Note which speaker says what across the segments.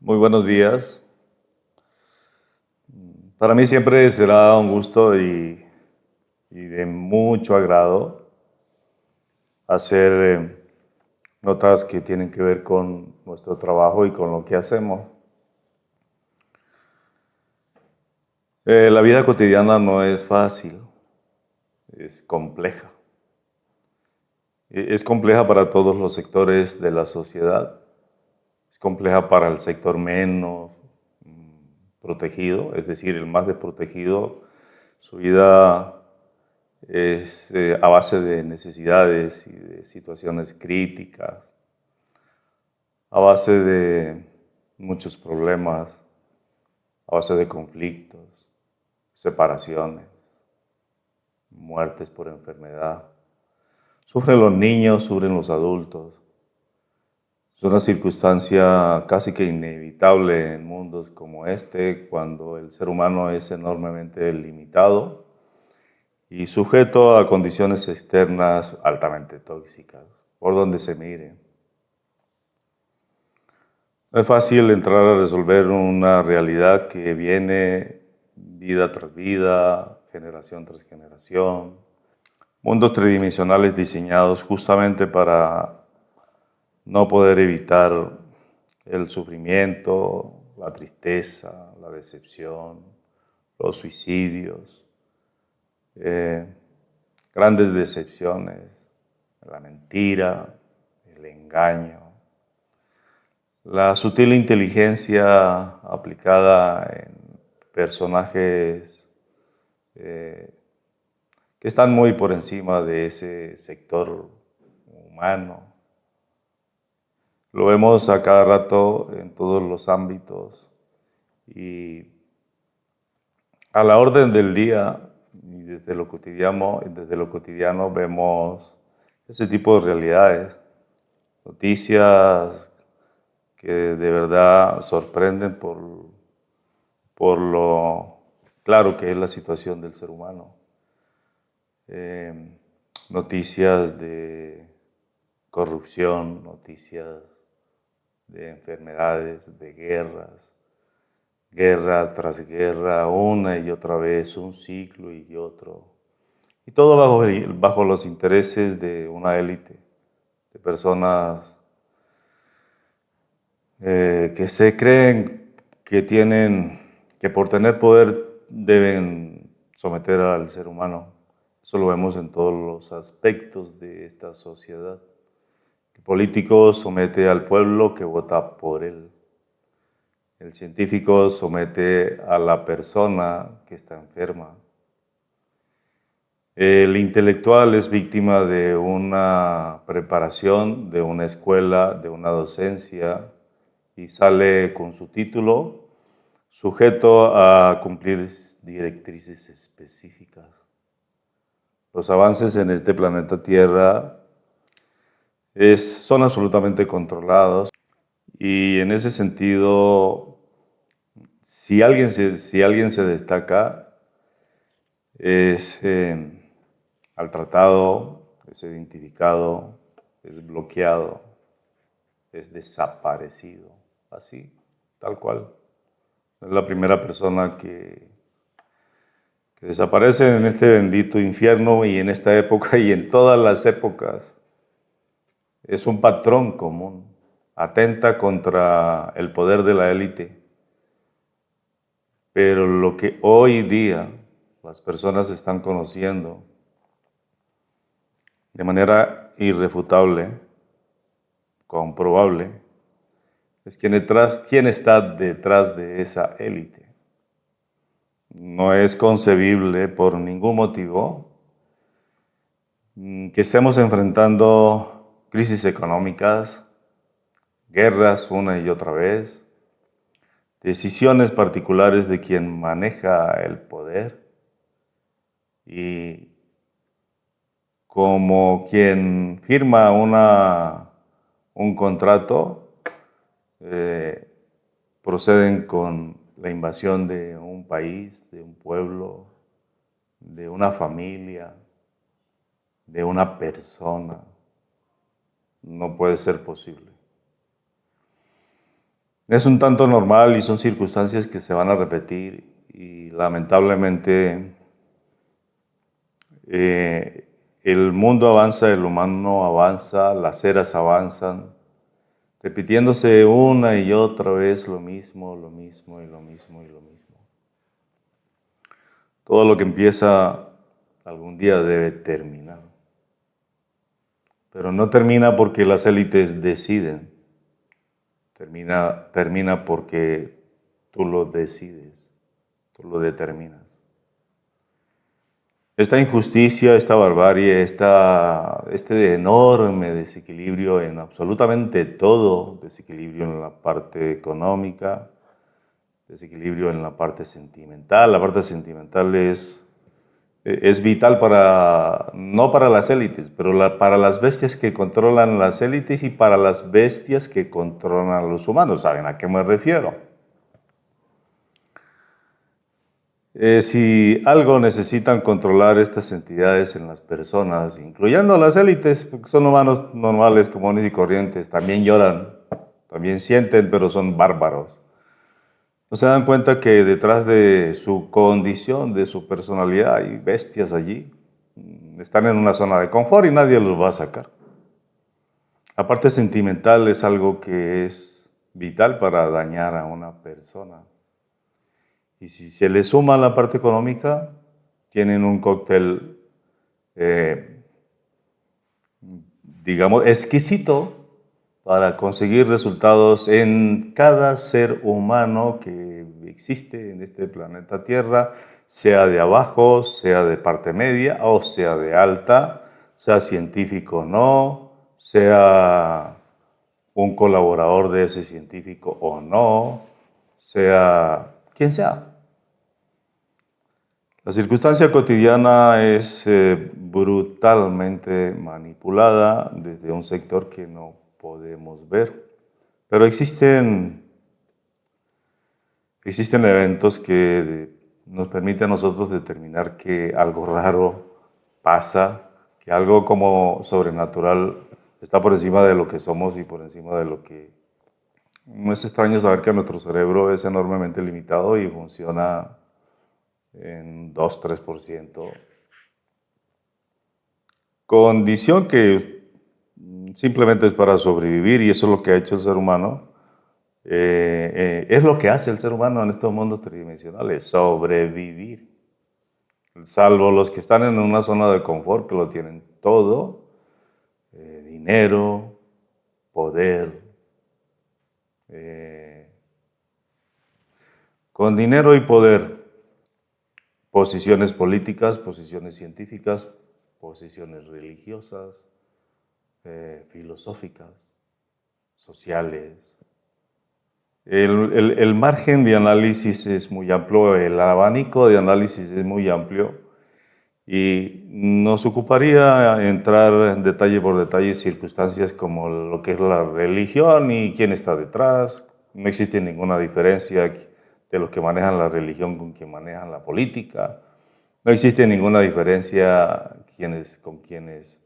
Speaker 1: Muy buenos días. Para mí siempre será un gusto y de mucho agrado hacer notas que tienen que ver con nuestro trabajo y con lo que hacemos. La vida cotidiana no es fácil, es compleja. Es compleja para todos los sectores de la sociedad. Es compleja para el sector menos protegido, es decir, el más desprotegido. Su vida es a base de necesidades y de situaciones críticas, a base de muchos problemas, a base de conflictos, separaciones, muertes por enfermedad. Sufren los niños, sufren los adultos. Es una circunstancia casi que inevitable en mundos como este, cuando el ser humano es enormemente limitado y sujeto a condiciones externas altamente tóxicas, por donde se mire. No es fácil entrar a resolver una realidad que viene vida tras vida, generación tras generación. Mundos tridimensionales diseñados justamente para no poder evitar el sufrimiento, la tristeza, la decepción, los suicidios, grandes decepciones, la mentira, el engaño, la sutil inteligencia aplicada en personajes que están muy por encima de ese sector humano. Lo vemos a cada rato en todos los ámbitos y a la orden del día y desde lo cotidiano vemos ese tipo de realidades, noticias que de verdad sorprenden por lo claro que es la situación del ser humano. Noticias de corrupción, noticias de enfermedades, de guerra tras guerra, una y otra vez, un ciclo y otro. Y todo bajo los intereses de una élite, de personas que se creen que por tener poder deben someter al ser humano. Eso lo vemos en todos los aspectos de esta sociedad. El político somete al pueblo que vota por él. El científico somete a la persona que está enferma. El intelectual es víctima de una preparación, de una escuela, de una docencia, y sale con su título sujeto a cumplir directrices específicas. Los avances en este planeta Tierra son absolutamente controlados y en ese sentido, si alguien se destaca, es maltratado, es identificado, es bloqueado, es desaparecido, así, tal cual. Es la primera persona que desaparece en este bendito infierno y en esta época y en todas las épocas. Es un patrón común, atenta contra el poder de la élite. Pero lo que hoy día las personas están conociendo de manera irrefutable, comprobable, es quién está detrás de esa élite. No es concebible por ningún motivo que estemos enfrentando crisis económicas, guerras una y otra vez, decisiones particulares de quien maneja el poder y como quien firma un contrato, proceden con la invasión de un país, de un pueblo, de una familia, de una persona. No puede ser posible. Es un tanto normal y son circunstancias que se van a repetir y lamentablemente el mundo avanza, el humano avanza, las eras avanzan, repitiéndose una y otra vez lo mismo, lo mismo y lo mismo y lo mismo. Todo lo que empieza algún día debe terminar. Pero no termina porque las élites deciden. Termina porque tú lo decides, tú lo determinas. Esta injusticia, esta barbarie, este enorme desequilibrio en absolutamente todo, desequilibrio en la parte económica, desequilibrio en la parte sentimental. La parte sentimental es vital no para las élites, pero para las bestias que controlan las élites y para las bestias que controlan a los humanos. ¿Saben a qué me refiero? Si algo necesitan controlar estas entidades en las personas, incluyendo las élites, porque son humanos normales, comunes y corrientes, también lloran, también sienten, pero son bárbaros. No se dan cuenta que detrás de su condición, de su personalidad, hay bestias allí. Están en una zona de confort y nadie los va a sacar. La parte sentimental es algo que es vital para dañar a una persona. Y si se le suma la parte económica, tienen un cóctel, digamos, exquisito para conseguir resultados en cada ser humano que existe en este planeta Tierra, sea de abajo, sea de parte media o sea de alta, sea científico o no, sea un colaborador de ese científico o no, sea quien sea. La circunstancia cotidiana es brutalmente manipulada desde un sector que no podemos ver, pero existen eventos que nos permiten a nosotros determinar que algo raro pasa, que algo como sobrenatural está por encima de lo que somos y por encima de lo que... No es extraño saber que nuestro cerebro es enormemente limitado y funciona en 2-3%. Condición que simplemente es para sobrevivir y eso es lo que ha hecho el ser humano. Es lo que hace el ser humano en estos mundos tridimensionales, sobrevivir. Salvo los que están en una zona de confort, que lo tienen todo, dinero, poder. Con dinero y poder, posiciones políticas, posiciones científicas, posiciones religiosas, filosóficas, sociales. El margen de análisis es muy amplio, el abanico de análisis es muy amplio y nos ocuparía entrar en detalle por detalle circunstancias como lo que es la religión y quién está detrás. No existe ninguna diferencia de los que manejan la religión con quien manejan la política. No existe ninguna diferencia con quienes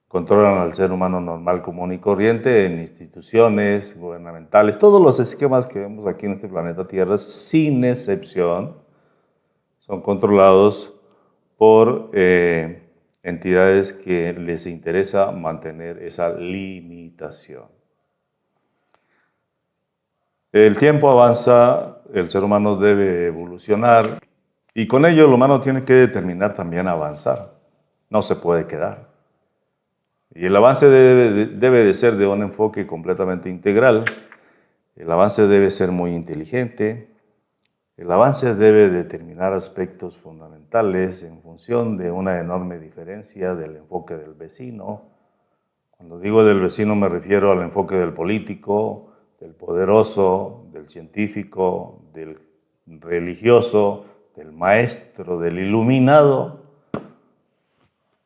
Speaker 1: controlan al ser humano normal, común y corriente en instituciones gubernamentales. Todos los esquemas que vemos aquí en este planeta Tierra, sin excepción, son controlados por entidades que les interesa mantener esa limitación. El tiempo avanza, el ser humano debe evolucionar y con ello el humano tiene que determinar también avanzar. No se puede quedar. Y el avance debe de ser de un enfoque completamente integral. El avance debe ser muy inteligente. El avance debe determinar aspectos fundamentales en función de una enorme diferencia del enfoque del vecino. Cuando digo del vecino me refiero al enfoque del político, del poderoso, del científico, del religioso, del maestro, del iluminado.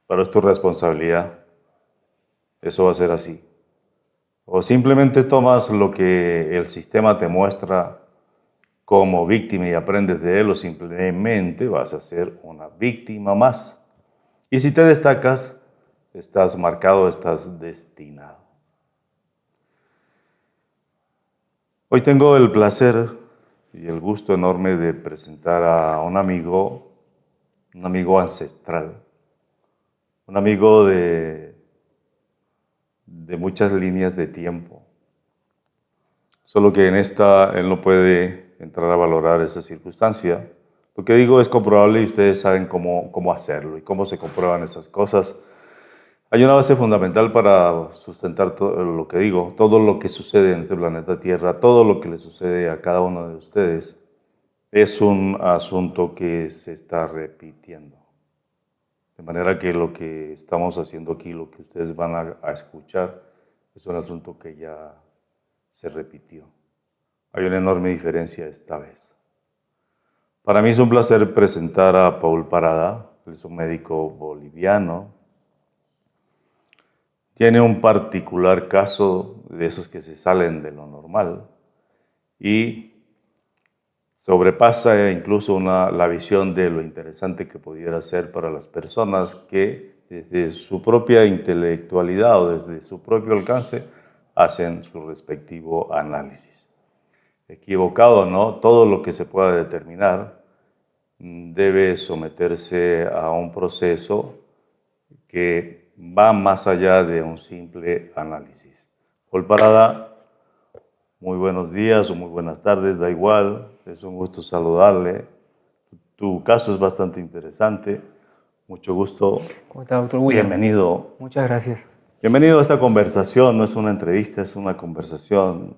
Speaker 1: Pero es tu responsabilidad. Eso va a ser así. O simplemente tomas lo que el sistema te muestra como víctima y aprendes de él, o simplemente vas a ser una víctima más. Y si te destacas, estás marcado, estás destinado. Hoy tengo el placer y el gusto enorme de presentar a un amigo ancestral, un amigo de muchas líneas de tiempo. Solo que en esta él no puede entrar a valorar esa circunstancia. Lo que digo es comprobable y ustedes saben cómo hacerlo y cómo se comprueban esas cosas. Hay una base fundamental para sustentar todo lo que digo, todo lo que sucede en este planeta Tierra, todo lo que le sucede a cada uno de ustedes, es un asunto que se está repitiendo. De manera que lo que estamos haciendo aquí, lo que ustedes van a escuchar, es un asunto que ya se repitió. Hay una enorme diferencia esta vez. Para mí es un placer presentar a Paul Parada. Él es un médico boliviano. Tiene un particular caso de esos que se salen de lo normal y sobrepasa incluso la visión de lo interesante que pudiera ser para las personas que desde su propia intelectualidad o desde su propio alcance hacen su respectivo análisis. Equivocado o no, todo lo que se pueda determinar debe someterse a un proceso que va más allá de un simple análisis. Paul Parada, muy buenos días o muy buenas tardes, da igual, es un gusto saludarle. Tu caso es bastante interesante, mucho gusto.
Speaker 2: ¿Cómo está, doctor William?
Speaker 1: Bienvenido.
Speaker 2: Muchas gracias.
Speaker 1: Bienvenido a esta conversación, no es una entrevista, es una conversación.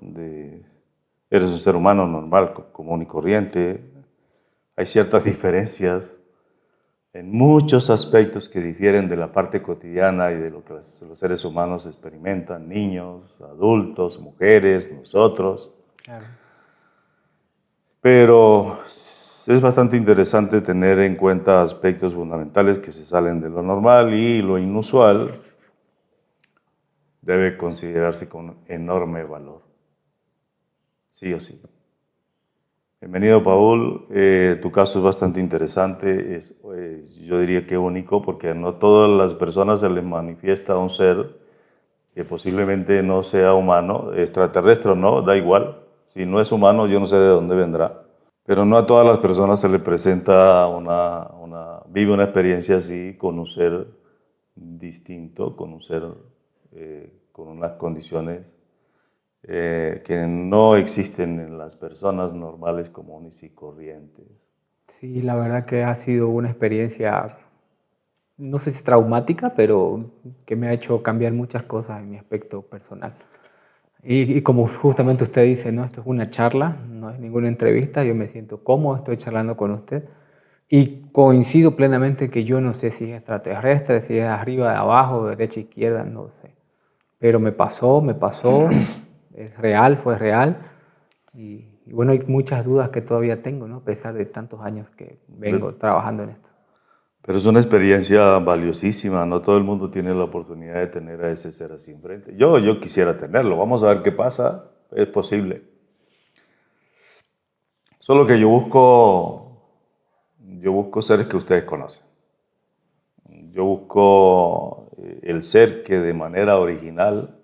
Speaker 1: Eres un ser humano normal, común y corriente. Hay ciertas diferencias en muchos aspectos que difieren de la parte cotidiana y de lo que los seres humanos experimentan, niños, adultos, mujeres, nosotros.
Speaker 2: Claro.
Speaker 1: Pero es bastante interesante tener en cuenta aspectos fundamentales que se salen de lo normal y lo inusual debe considerarse con enorme valor. Sí o sí. Bienvenido, Paul. Tu caso es bastante interesante, yo diría que único, porque no todas las personas se les manifiesta un ser que posiblemente no sea humano, extraterrestre o no, da igual. Si no es humano, yo no sé de dónde vendrá. Pero no a todas las personas se les presenta vive una experiencia así con un ser distinto, con un ser con unas condiciones que no existen en las personas normales, comunes y corrientes.
Speaker 2: Sí, la verdad que ha sido una experiencia, no sé si traumática, pero que me ha hecho cambiar muchas cosas en mi aspecto personal. Y como justamente usted dice, ¿no? Esto es una charla, no es ninguna entrevista, yo me siento cómodo, estoy charlando con usted. Y coincido plenamente que yo no sé si es extraterrestre, si es arriba, abajo, derecha, izquierda, no sé. Pero me pasó, es real, fue real. Y bueno, hay muchas dudas que todavía tengo, ¿no? A pesar de tantos años que vengo trabajando en esto.
Speaker 1: Pero es una experiencia valiosísima, no todo el mundo tiene la oportunidad de tener a ese ser así enfrente. Yo quisiera tenerlo, vamos a ver qué pasa, es posible. Solo que yo busco seres que ustedes conocen. Yo busco el ser que de manera original,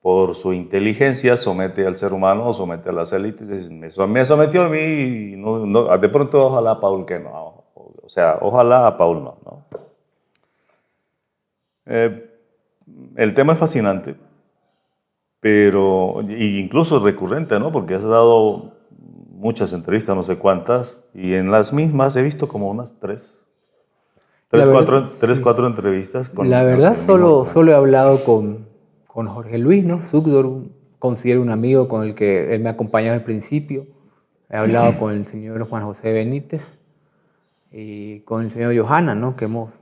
Speaker 1: por su inteligencia, somete al ser humano, somete a las élites. Me sometió a mí y de pronto ojalá a Paul que no. O sea, ojalá a Paul no. El tema es fascinante, pero incluso recurrente, ¿no? Porque has dado muchas entrevistas, no sé cuántas, y en las mismas he visto como unas tres, cuatro entrevistas.
Speaker 2: La verdad, solo he hablado con Jorge Luis, ¿no? Zúcar, considero un amigo con el que él me acompañaba al principio. He hablado con el señor Juan José Benítez y con el señor Johanna, ¿no?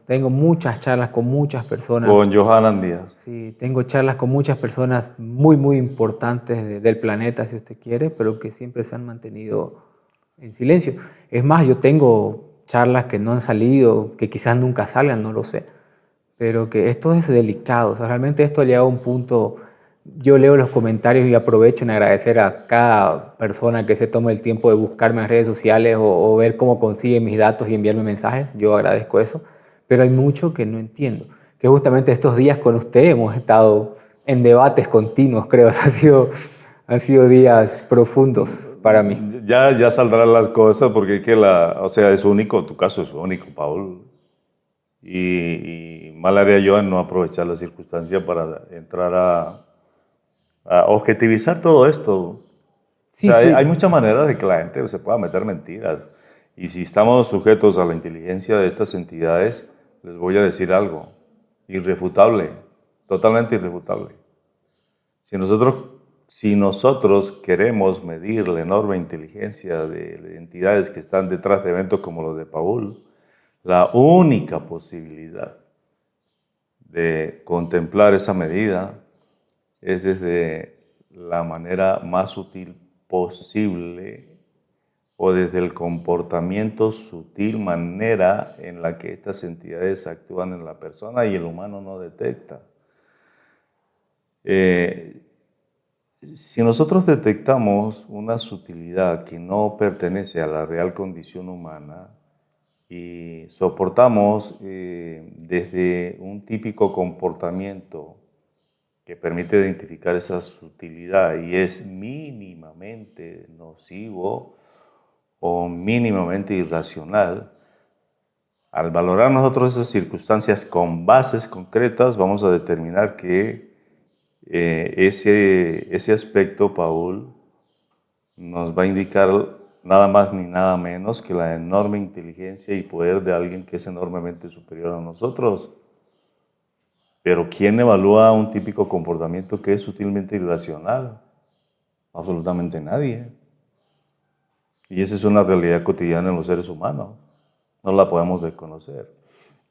Speaker 2: Tengo muchas charlas con muchas personas.
Speaker 1: Con Johanna Díaz.
Speaker 2: Sí, tengo charlas con muchas personas muy, muy importantes del planeta, si usted quiere, pero que siempre se han mantenido en silencio. Es más, yo tengo charlas que no han salido, que quizás nunca salgan, no lo sé, pero que esto es delicado. O sea, realmente esto ha llegado a un punto. Yo leo los comentarios y aprovecho en agradecer a cada persona que se tome el tiempo de buscarme en redes sociales o ver cómo consigue mis datos y enviarme mensajes. Yo agradezco eso, pero hay mucho que no entiendo. Que justamente estos días con usted hemos estado en debates continuos, creo. O sea, ha sido Han sido días profundos para mí.
Speaker 1: Ya saldrán las cosas porque es que o sea, es único, tu caso es único, Paul. Y mal haría yo en no aprovechar la circunstancia para entrar a objetivizar todo esto. O
Speaker 2: Sí,
Speaker 1: sea, hay
Speaker 2: sí.
Speaker 1: muchas maneras de que la gente se pueda meter mentiras. Y si estamos sujetos a la inteligencia de estas entidades, les voy a decir algo. Irrefutable, totalmente irrefutable. Si nosotros queremos medir la enorme inteligencia de entidades que están detrás de eventos como los de Paul, la única posibilidad de contemplar esa medida es desde la manera más sutil posible o desde el comportamiento sutil, manera en la que estas entidades actúan en la persona y el humano no detecta. Si nosotros detectamos una sutilidad que no pertenece a la real condición humana y soportamos desde un típico comportamiento que permite identificar esa sutilidad y es mínimamente nocivo o mínimamente irracional, al valorar nosotros esas circunstancias con bases concretas, vamos a determinar que ese aspecto, Paul, nos va a indicar nada más ni nada menos que la enorme inteligencia y poder de alguien que es enormemente superior a nosotros. Pero ¿quién evalúa un típico comportamiento que es sutilmente irracional? Absolutamente nadie. Y esa es una realidad cotidiana en los seres humanos. No la podemos desconocer.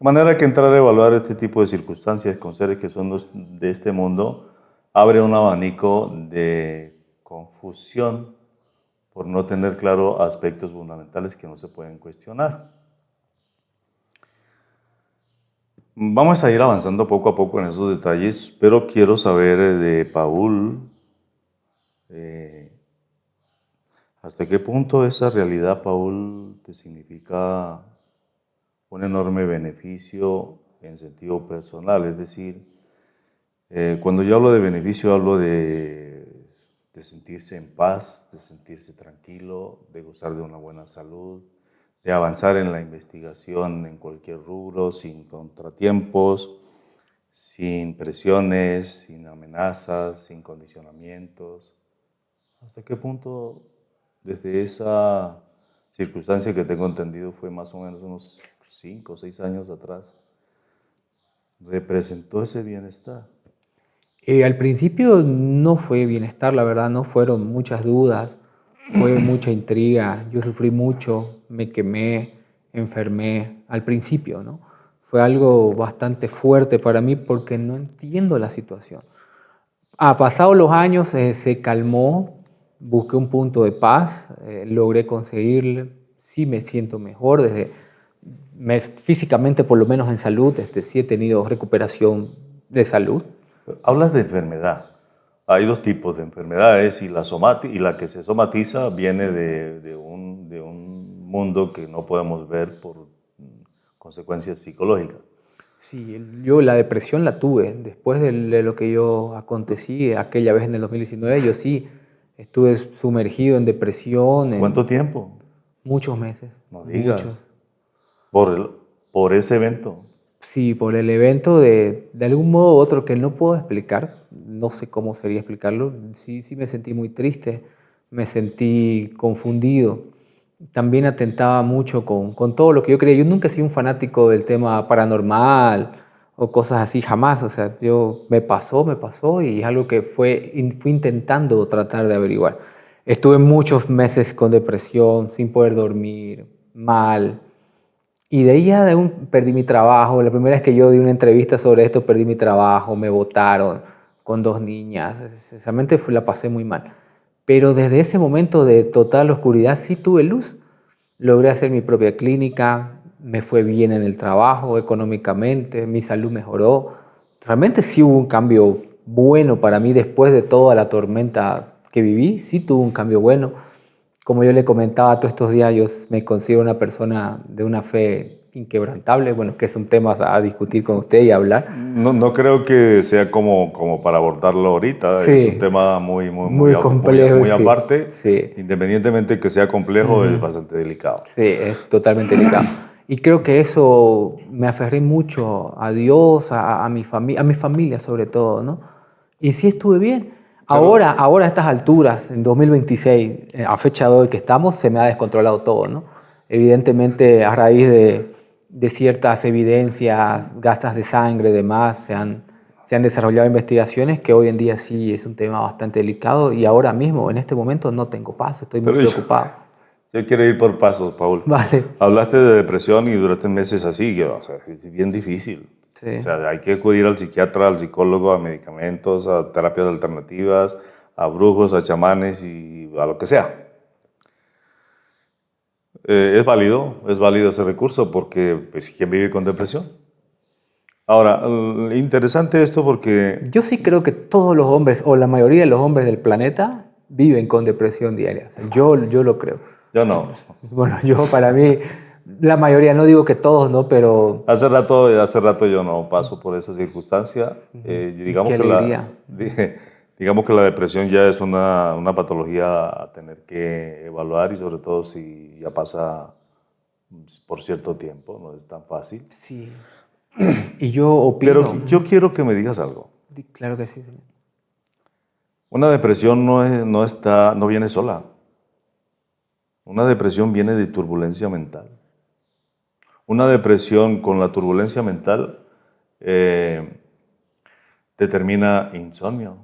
Speaker 1: De manera que entrar a evaluar este tipo de circunstancias con seres que son de este mundo abre un abanico de confusión por no tener claro aspectos fundamentales que no se pueden cuestionar. Vamos a ir avanzando poco a poco en esos detalles, pero quiero saber de Paul hasta qué punto esa realidad, Paul, te significa un enorme beneficio en sentido personal. Es decir, cuando yo hablo de beneficio, hablo de sentirse en paz, de sentirse tranquilo, de gozar de una buena salud, de avanzar en la investigación en cualquier rubro, sin contratiempos, sin presiones, sin amenazas, sin condicionamientos. ¿Hasta qué punto, desde esa circunstancia que tengo entendido fue más o menos unos 5 o 6 años atrás, representó ese bienestar?
Speaker 2: Al principio no fue bienestar, la verdad, no fueron muchas dudas, fue mucha intriga, yo sufrí mucho, me quemé, enfermé al principio, ¿no? Fue algo bastante fuerte para mí porque no entiendo la situación. Pasados los años se calmó, busqué un punto de paz, logré conseguirlo, sí me siento mejor, físicamente por lo menos en salud, sí he tenido recuperación de salud.
Speaker 1: Hablas de enfermedad. Hay dos tipos de enfermedades y la que se somatiza viene de un mundo que no podemos ver por consecuencias psicológicas.
Speaker 2: Sí, yo la depresión la tuve después de lo que yo acontecí aquella vez en el 2019. Yo sí estuve sumergido en depresión
Speaker 1: ¿Cuánto
Speaker 2: en
Speaker 1: tiempo?
Speaker 2: muchos meses,
Speaker 1: No
Speaker 2: muchos.
Speaker 1: digas. Por ese evento.
Speaker 2: Sí, por el evento de algún modo u otro que no puedo explicar, no sé cómo sería explicarlo, sí me sentí muy triste, me sentí confundido. También atentaba mucho con todo lo que yo creía. Yo nunca he sido un fanático del tema paranormal o cosas así, jamás. O sea, me pasó y es algo que fui intentando tratar de averiguar. Estuve muchos meses con depresión, sin poder dormir, mal. Y de ahí perdí mi trabajo. La primera vez que yo di una entrevista sobre esto, perdí mi trabajo, me botaron con 2 niñas. Realmente la pasé muy mal. Pero desde ese momento de total oscuridad sí tuve luz. Logré hacer mi propia clínica, me fue bien en el trabajo, económicamente, mi salud mejoró. Realmente sí hubo un cambio bueno para mí después de toda la tormenta que viví. Sí tuvo un cambio bueno. Como yo le comentaba todos estos días, yo me considero una persona de una fe inquebrantable, bueno, que es un tema a discutir con usted y hablar.
Speaker 1: No creo que sea como para abordarlo ahorita.
Speaker 2: Sí,
Speaker 1: es un tema
Speaker 2: muy complejo,
Speaker 1: muy
Speaker 2: sí,
Speaker 1: aparte.
Speaker 2: sí.
Speaker 1: Independientemente que sea complejo, es bastante delicado.
Speaker 2: Sí, es totalmente delicado. Y creo que eso me aferré mucho a Dios, a mi familia sobre todo, ¿no? Y sí estuve bien. Ahora a estas alturas, en 2026, a fecha de hoy que estamos, se me ha descontrolado todo, ¿no? Evidentemente, a raíz de ciertas evidencias, gastas de sangre, demás, se han desarrollado investigaciones que hoy en día sí es un tema bastante delicado y ahora mismo, en este momento, no tengo paz, estoy muy preocupado.
Speaker 1: Yo quiero ir por pasos, Paul.
Speaker 2: Vale.
Speaker 1: Hablaste de depresión y duraste meses así, o sea, es bien difícil.
Speaker 2: Sí.
Speaker 1: O sea, hay que acudir al psiquiatra, al psicólogo, a medicamentos, a terapias alternativas, a brujos, a chamanes y a lo que sea. Es válido ese recurso porque, pues, ¿quién vive con depresión? Ahora, interesante esto porque...
Speaker 2: Yo sí creo que todos los hombres, o la mayoría de los hombres del planeta, viven con depresión diaria. O sea, yo lo creo.
Speaker 1: Yo no.
Speaker 2: Bueno, para mí, la mayoría, no digo que todos, ¿no? Pero...
Speaker 1: Hace rato yo no paso por esa circunstancia.
Speaker 2: Qué alegría.
Speaker 1: Digamos que la depresión ya es una patología a tener que evaluar y sobre todo si ya pasa por cierto tiempo, no es tan fácil.
Speaker 2: Sí. Y yo opino...
Speaker 1: Pero yo quiero que me digas algo.
Speaker 2: Claro que sí, señor.
Speaker 1: Una depresión no viene sola. Una depresión viene de turbulencia mental. Una depresión con la turbulencia mental determina insomnio.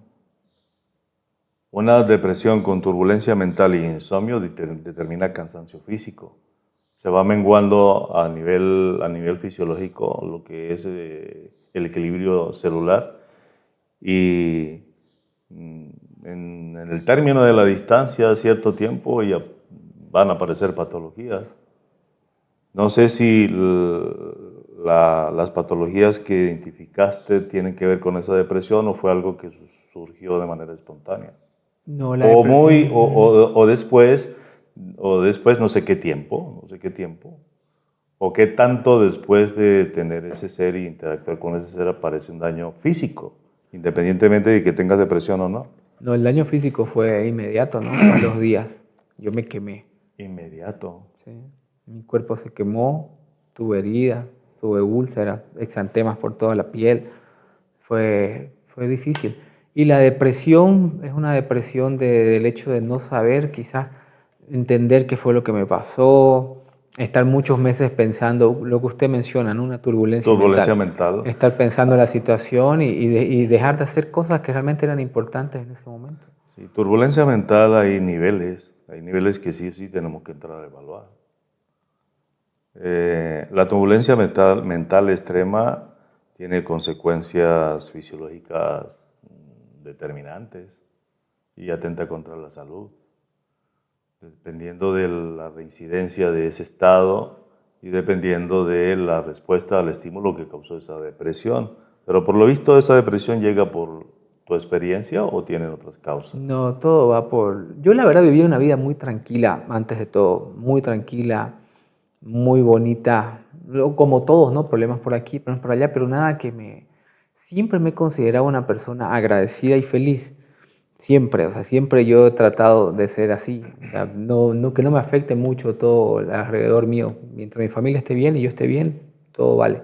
Speaker 1: Una depresión con turbulencia mental y insomnio determina cansancio físico. Se va menguando a nivel fisiológico lo que es el equilibrio celular y en el término de la distancia, cierto tiempo, ya van a aparecer patologías. No sé si las patologías que identificaste tienen que ver con esa depresión o fue algo que surgió de manera espontánea.
Speaker 2: No, la depresión...
Speaker 1: O después no sé qué tiempo, o qué tanto después de tener ese ser y interactuar con ese ser aparece un daño físico, independientemente de que tengas depresión o no.
Speaker 2: No, el daño físico fue inmediato, ¿no? A los días. Yo me quemé.
Speaker 1: Inmediato.
Speaker 2: Sí. Mi cuerpo se quemó, tuve heridas, tuve úlceras, exantemas por toda la piel. Fue difícil. Y la depresión es una depresión del hecho de no saber, quizás entender qué fue lo que me pasó, estar muchos meses pensando lo que usted menciona, ¿no? Una turbulencia mental. Estar pensando en la situación y dejar de hacer cosas que realmente eran importantes en ese momento.
Speaker 1: Sí, turbulencia mental hay niveles que sí tenemos que entrar a evaluar. La turbulencia mental extrema tiene consecuencias fisiológicas determinantes y atenta contra la salud. Dependiendo de la reincidencia de ese estado y dependiendo de la respuesta al estímulo que causó esa depresión. Pero por lo visto, ¿esa depresión llega por tu experiencia o tienen otras causas?
Speaker 2: No, todo va por... Yo la verdad vivía una vida muy tranquila antes de todo, muy tranquila, muy bonita, como todos, ¿no? Problemas por aquí, problemas por allá, pero nada que me... Siempre me he considerado una persona agradecida y feliz. Siempre, o sea, siempre yo he tratado de ser así. O sea, que no me afecte mucho todo alrededor mío. Mientras mi familia esté bien y yo esté bien, todo vale.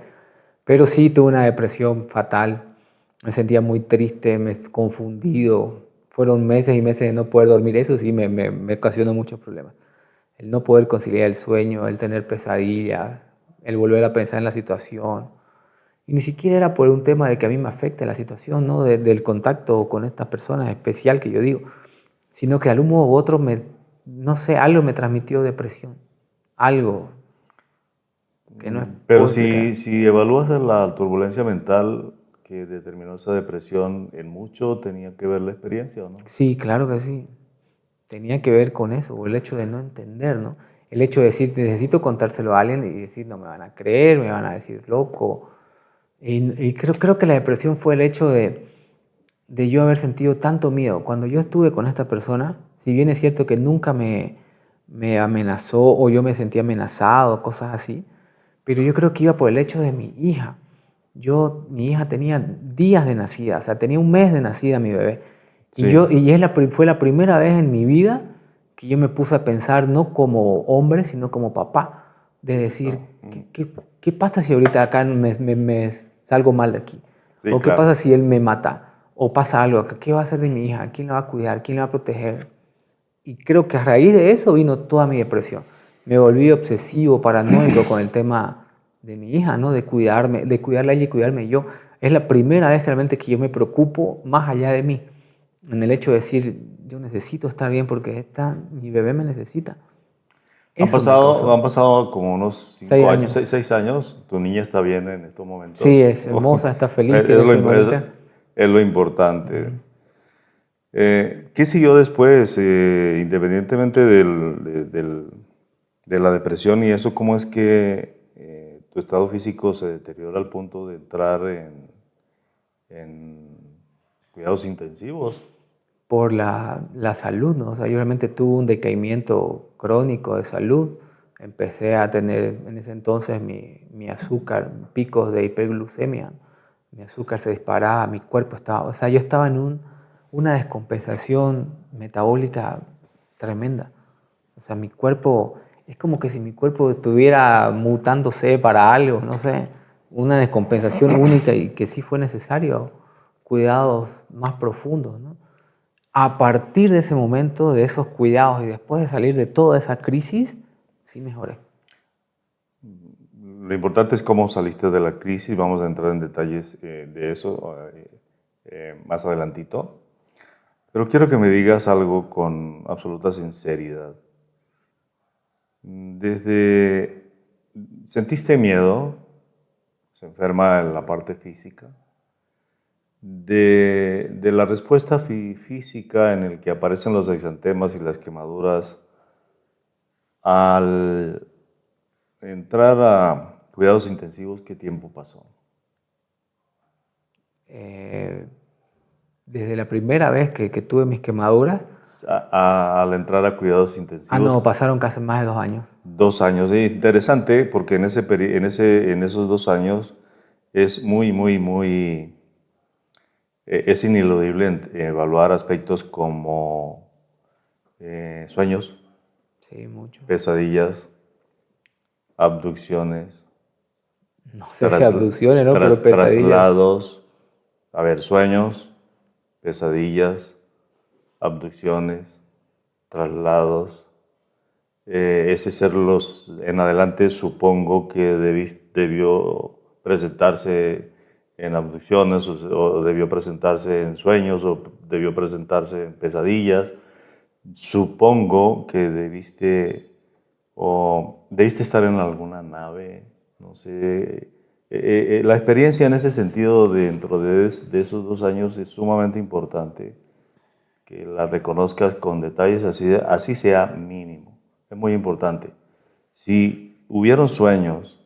Speaker 2: Pero sí tuve una depresión fatal. Me sentía muy triste, confundido. Fueron meses y meses de no poder dormir. Eso sí me ocasionó muchos problemas. El no poder conciliar el sueño, el tener pesadillas, el volver a pensar en la situación. Y ni siquiera era por un tema de que a mí me afecte la situación, ¿no? Del contacto con estas personas especial que yo digo, sino que de algún modo u otro, no sé, algo me transmitió depresión. Algo que no es...
Speaker 1: Pero si evalúas la turbulencia mental que determinó esa depresión, ¿en mucho tenía que ver la experiencia o no?
Speaker 2: Sí, claro que sí. Tenía que ver con eso, o el hecho de no entender, ¿no? El hecho de decir, necesito contárselo a alguien y decir, no me van a creer, me van a decir loco. Y creo que la depresión fue el hecho de yo haber sentido tanto miedo. Cuando yo estuve con esta persona, si bien es cierto que nunca me amenazó o yo me sentí amenazado, cosas así, Pero yo creo que iba por el hecho de mi hija. Mi hija tenía días de nacida, o sea, tenía un mes de nacida mi bebé.
Speaker 1: Sí.
Speaker 2: Fue la primera vez en mi vida que yo me puse a pensar no como hombre, sino como papá. De decir, ¿qué pasa si ahorita acá me salgo mal de aquí?
Speaker 1: Sí,
Speaker 2: ¿O qué
Speaker 1: claro.
Speaker 2: pasa si él me mata? ¿O pasa algo acá? ¿Qué va a hacer de mi hija? ¿Quién la va a cuidar? ¿Quién la va a proteger? Y creo que a raíz de eso vino toda mi depresión. Me volví obsesivo, paranoico con el tema de mi hija, ¿no? De cuidarme, de cuidarla a ella y cuidarme yo. Es la primera vez realmente que yo me preocupo más allá de mí, en el hecho de decir, yo necesito estar bien porque mi bebé me necesita. Eso me
Speaker 1: Han
Speaker 2: causó
Speaker 1: pasado como unos
Speaker 2: 6
Speaker 1: 5 años,
Speaker 2: años.
Speaker 1: 6 años. Tu niña está bien en estos
Speaker 2: Sí,
Speaker 1: momentos.
Speaker 2: es hermosa, está feliz,
Speaker 1: Es
Speaker 2: tiene
Speaker 1: lo,
Speaker 2: su
Speaker 1: es-
Speaker 2: hermanita.
Speaker 1: es lo importante. ¿Qué siguió después, independientemente de la depresión y eso? ¿Cómo es que tu estado físico se deteriora al punto de entrar en cuidados intensivos?
Speaker 2: Por la salud, ¿no? O sea, yo realmente tuve un decaimiento crónico de salud. Empecé a tener en ese entonces mi azúcar, picos de hiperglucemia. Mi azúcar se disparaba, mi cuerpo estaba... O sea, yo estaba en una descompensación metabólica tremenda. O sea, mi cuerpo... Es como que si mi cuerpo estuviera mutándose para algo, no sé. Una descompensación única y que sí fue necesario cuidados más profundos, ¿no? A partir de ese momento, de esos cuidados y después de salir de toda esa crisis, sí mejoré.
Speaker 1: Lo importante es cómo saliste de la crisis. Vamos a entrar en detalles de eso más adelantito. Pero quiero que me digas algo con absoluta sinceridad. Desde ¿Sentiste miedo? Se enferma en la parte física. De la respuesta física en el que aparecen los exantemas y las quemaduras al entrar a cuidados intensivos, ¿qué tiempo pasó?
Speaker 2: Eh, Desde la primera vez que tuve mis quemaduras,
Speaker 1: Al entrar a cuidados intensivos,
Speaker 2: no, pasaron casi más de 2 años.
Speaker 1: 2 años. Interesante porque en esos 2 años es es ineludible evaluar aspectos como sueños,
Speaker 2: Sí, mucho.
Speaker 1: pesadillas, abducciones,
Speaker 2: No sé si abducciones, ¿no? Pero pesadillas.
Speaker 1: traslados, a ver, sueños, pesadillas, abducciones, traslados. Ese ser en adelante supongo que debió presentarse en abducciones o debió presentarse en sueños o debió presentarse en pesadillas. Supongo que debiste estar en alguna nave, no sé. La experiencia en ese sentido dentro de esos 2 años es sumamente importante, que la reconozcas con detalles, así sea mínimo. Es muy importante. Si hubieron sueños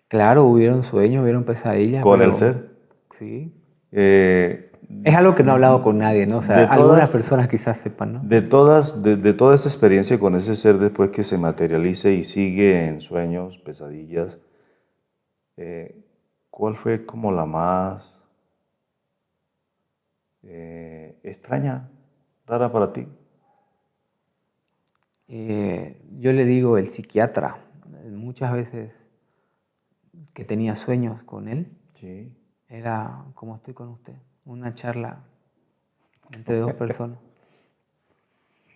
Speaker 2: Claro, hubieron sueños, hubieron pesadillas,
Speaker 1: con el
Speaker 2: pero
Speaker 1: ser,
Speaker 2: sí.
Speaker 1: eh,
Speaker 2: Es algo que no he hablado con nadie, ¿no? O sea,
Speaker 1: de
Speaker 2: algunas
Speaker 1: todas,
Speaker 2: personas quizás sepan, ¿no?
Speaker 1: de toda esa experiencia con ese ser después que se materialice y sigue en sueños, pesadillas, ¿cuál fue como la más extraña, rara para ti?
Speaker 2: Yo le digo el psiquiatra, muchas veces que tenía sueños con él,
Speaker 1: Sí.
Speaker 2: era como estoy con usted, una charla entre dos personas.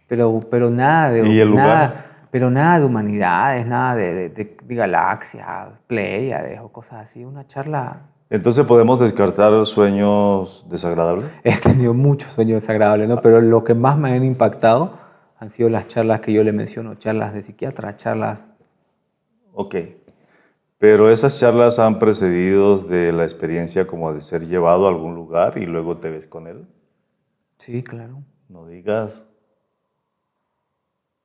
Speaker 2: Pero nada
Speaker 1: ¿Y el lugar?
Speaker 2: nada de humanidades, nada de galaxias, pléyades o cosas así. Una charla.
Speaker 1: Entonces podemos descartar sueños desagradables.
Speaker 2: He tenido muchos sueños desagradables, ¿no? Pero lo que más me han impactado han sido las charlas que yo le menciono, charlas de psiquiatra, charlas.
Speaker 1: Ok. Pero esas charlas han precedido de la experiencia como de ser llevado a algún lugar y luego te ves con él.
Speaker 2: Sí, claro.
Speaker 1: No digas.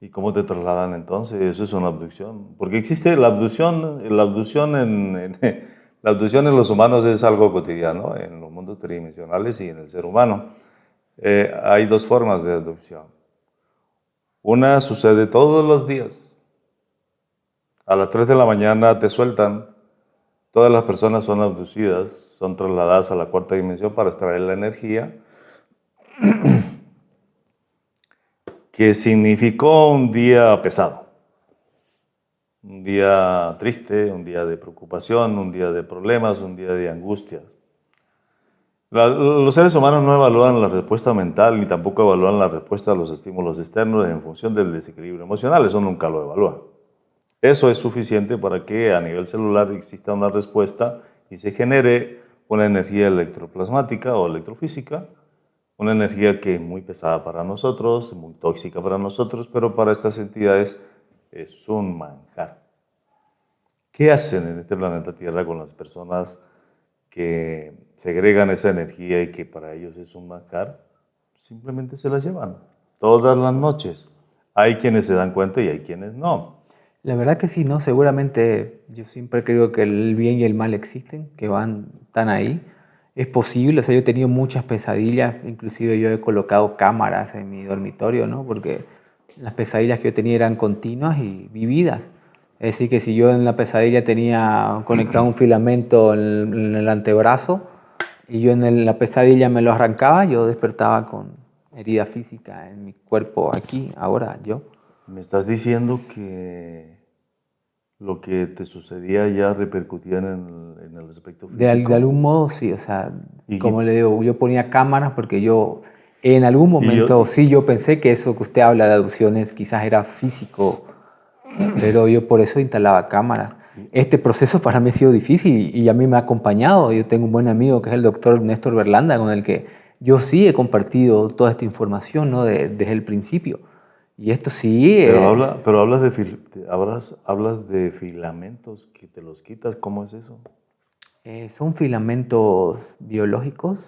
Speaker 1: ¿Y cómo te trasladan entonces? Eso es una abducción. Porque existe la abducción en los humanos es algo cotidiano, en los mundos tridimensionales y en el ser humano. Hay dos formas de abducción. Una sucede todos los días. A las 3 de la mañana te sueltan. Todas las personas son abducidas, son trasladadas a la cuarta dimensión para extraer la energía, que significó un día pesado, un día triste, un día de preocupación, un día de problemas, un día de angustias. Los seres humanos no evalúan la respuesta mental ni tampoco evalúan la respuesta a los estímulos externos en función del desequilibrio emocional, eso nunca lo evalúan. Eso es suficiente para que a nivel celular exista una respuesta y se genere una energía electroplasmática o electrofísica, una energía que es muy pesada para nosotros, muy tóxica para nosotros, pero para estas entidades es un manjar. ¿Qué hacen en este planeta Tierra con las personas que segregan esa energía y que para ellos es un manjar? Simplemente se las llevan todas las noches. Hay quienes se dan cuenta y hay quienes no.
Speaker 2: La verdad que sí, ¿no? Seguramente yo siempre creo que el bien y el mal existen, que están ahí. Es posible, o sea, yo he tenido muchas pesadillas, inclusive yo he colocado cámaras en mi dormitorio, ¿no? Porque las pesadillas que yo tenía eran continuas y vividas. Es decir, que si yo en la pesadilla tenía conectado un filamento en el antebrazo y yo en la pesadilla me lo arrancaba, yo despertaba con herida física en mi cuerpo aquí, ahora yo.
Speaker 1: Me estás diciendo que lo que te sucedía ya repercutía en el aspecto físico.
Speaker 2: De algún modo sí, o sea,
Speaker 1: Y,
Speaker 2: como le digo, yo ponía cámaras porque yo en algún
Speaker 1: y yo,
Speaker 2: momento sí yo pensé que eso que usted habla de adopciones quizás era físico, pero yo por eso instalaba cámaras. Este proceso para mí ha sido difícil y a mí me ha acompañado. Yo tengo un buen amigo que es el doctor Néstor Berlanda, con el que yo sí he compartido toda esta información, ¿no? Desde el principio. Y esto sí...
Speaker 1: pero hablas de filamentos que te los quitas. ¿Cómo es eso?
Speaker 2: son filamentos biológicos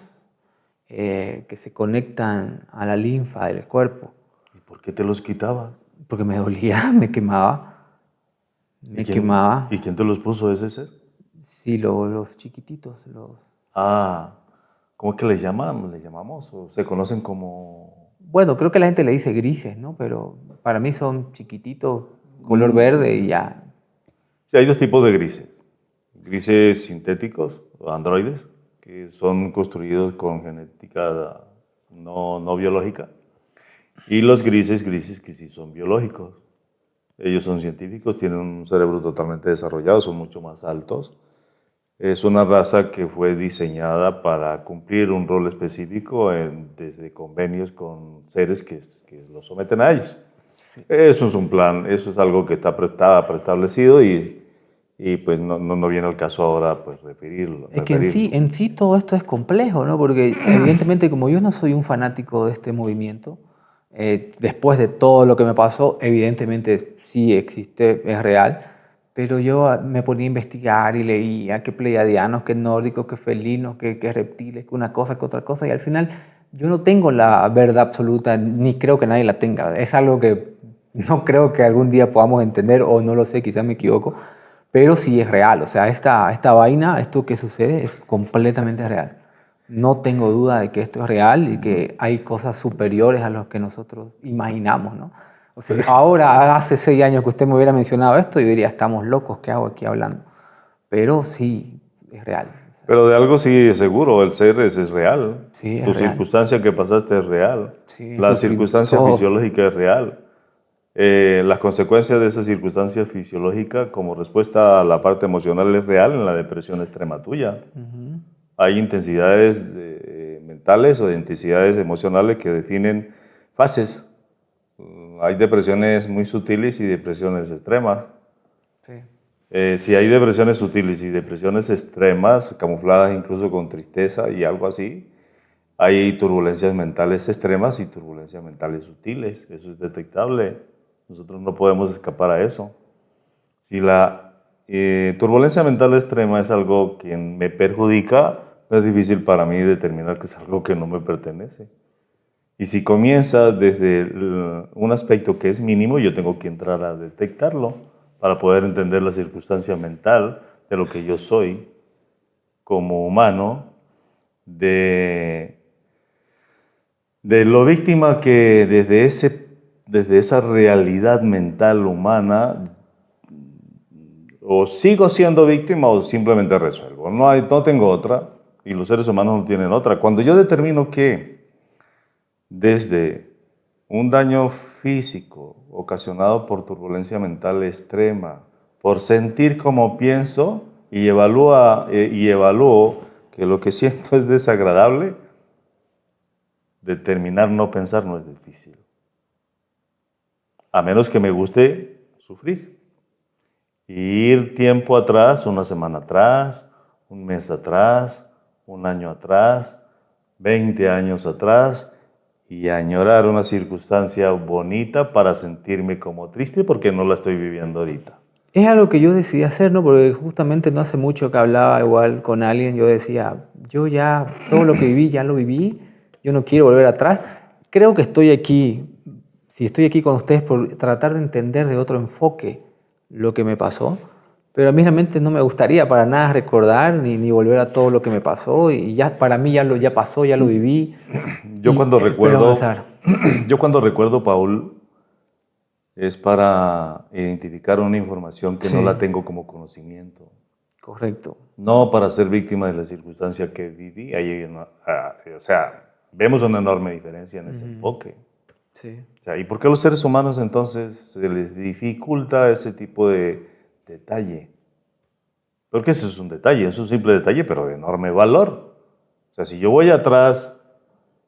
Speaker 2: que se conectan a la linfa del cuerpo.
Speaker 1: ¿Y por qué te los quitabas?
Speaker 2: Porque me dolía, me quemaba. Me quemaba.
Speaker 1: ¿Y quién te los puso ese ser?
Speaker 2: Sí, los chiquititos.
Speaker 1: ¿Cómo es que les llamamos? ¿Les llamamos? ¿O se conocen como...?
Speaker 2: Bueno, creo que la gente le dice grises, ¿no? Pero para mí son chiquititos, color verde y ya.
Speaker 1: Sí, hay dos tipos de grises. Grises sintéticos, o androides, que son construidos con genética no biológica. Y los grises que sí son biológicos. Ellos son científicos, tienen un cerebro totalmente desarrollado, son mucho más altos. Es una raza que fue diseñada para cumplir un rol específico desde convenios con seres que los someten a ellos. Sí. Eso es un plan, eso es algo que está preestablecido y pues no viene al caso ahora pues referirlo.
Speaker 2: Es que en sí todo esto es complejo, ¿no? Porque evidentemente como yo no soy un fanático de este movimiento, después de todo lo que me pasó, evidentemente sí existe, es real, pero yo me ponía a investigar y leía que pleiadianos, que nórdicos, que felinos, que reptiles, que una cosa, que otra cosa, y al final yo no tengo la verdad absoluta, ni creo que nadie la tenga. Es algo que no creo que algún día podamos entender, o no lo sé, quizás me equivoco, pero sí es real. O sea, esta vaina, esto que sucede es completamente real. No tengo duda de que esto es real y que hay cosas superiores a lo que nosotros imaginamos, ¿no? O sea, ahora, hace 6 años que usted me hubiera mencionado esto, yo diría, estamos locos, ¿qué hago aquí hablando? Pero sí, es real. O sea,
Speaker 1: pero de algo sí es seguro, el ser es real.
Speaker 2: sí, es
Speaker 1: Tu
Speaker 2: real.
Speaker 1: circunstancia que pasaste es real.
Speaker 2: Sí,
Speaker 1: La circunstancia fisiológica es real. Las consecuencias de esa circunstancia fisiológica como respuesta a la parte emocional es real en la depresión extrema tuya. Hay intensidades mentales o de intensidades emocionales que definen fases. Hay depresiones muy sutiles y depresiones extremas.
Speaker 2: Sí.
Speaker 1: Si hay depresiones sutiles y depresiones extremas, camufladas incluso con tristeza y algo así, hay turbulencias mentales extremas y turbulencias mentales sutiles. Eso es detectable. Nosotros no podemos escapar a eso. Si la turbulencia mental extrema es algo que me perjudica, no es difícil para mí determinar que es algo que no me pertenece. Y si comienza desde un aspecto que es mínimo, yo tengo que entrar a detectarlo para poder entender la circunstancia mental de lo que yo soy como humano, de lo víctima que desde esa realidad mental humana o sigo siendo víctima o simplemente resuelvo. No tengo otra y los seres humanos no tienen otra. Cuando yo determino que desde un daño físico ocasionado por turbulencia mental extrema, por sentir como pienso y evalúo que lo que siento es desagradable, determinar no pensar no es difícil. A menos que me guste sufrir. Ir tiempo atrás, una semana atrás, un mes atrás, un año atrás, 20 años atrás, y añorar una circunstancia bonita para sentirme como triste porque no la estoy viviendo ahorita.
Speaker 2: Es algo que yo decidí hacer, ¿no? Porque justamente no hace mucho que hablaba igual con alguien, yo decía, yo ya todo lo que viví, ya lo viví, yo no quiero volver atrás. Creo que estoy aquí, si estoy aquí con ustedes, por tratar de entender de otro enfoque lo que me pasó, pero a mí realmente no me gustaría para nada recordar ni volver a todo lo que me pasó, y ya para mí ya pasó, ya lo viví.
Speaker 1: Yo cuando
Speaker 2: Espero avanzar.
Speaker 1: recuerdo, Paul, es para identificar una información que
Speaker 2: Sí.
Speaker 1: no la tengo como conocimiento.
Speaker 2: Correcto.
Speaker 1: No para ser víctima de la circunstancia que viví. O sea, vemos una enorme diferencia en ese enfoque.
Speaker 2: Sí.
Speaker 1: O sea, ¿y por qué a los seres humanos entonces se les dificulta ese tipo de detalle? Porque eso es un detalle, es un simple detalle, pero de enorme valor. O sea, si yo voy atrás,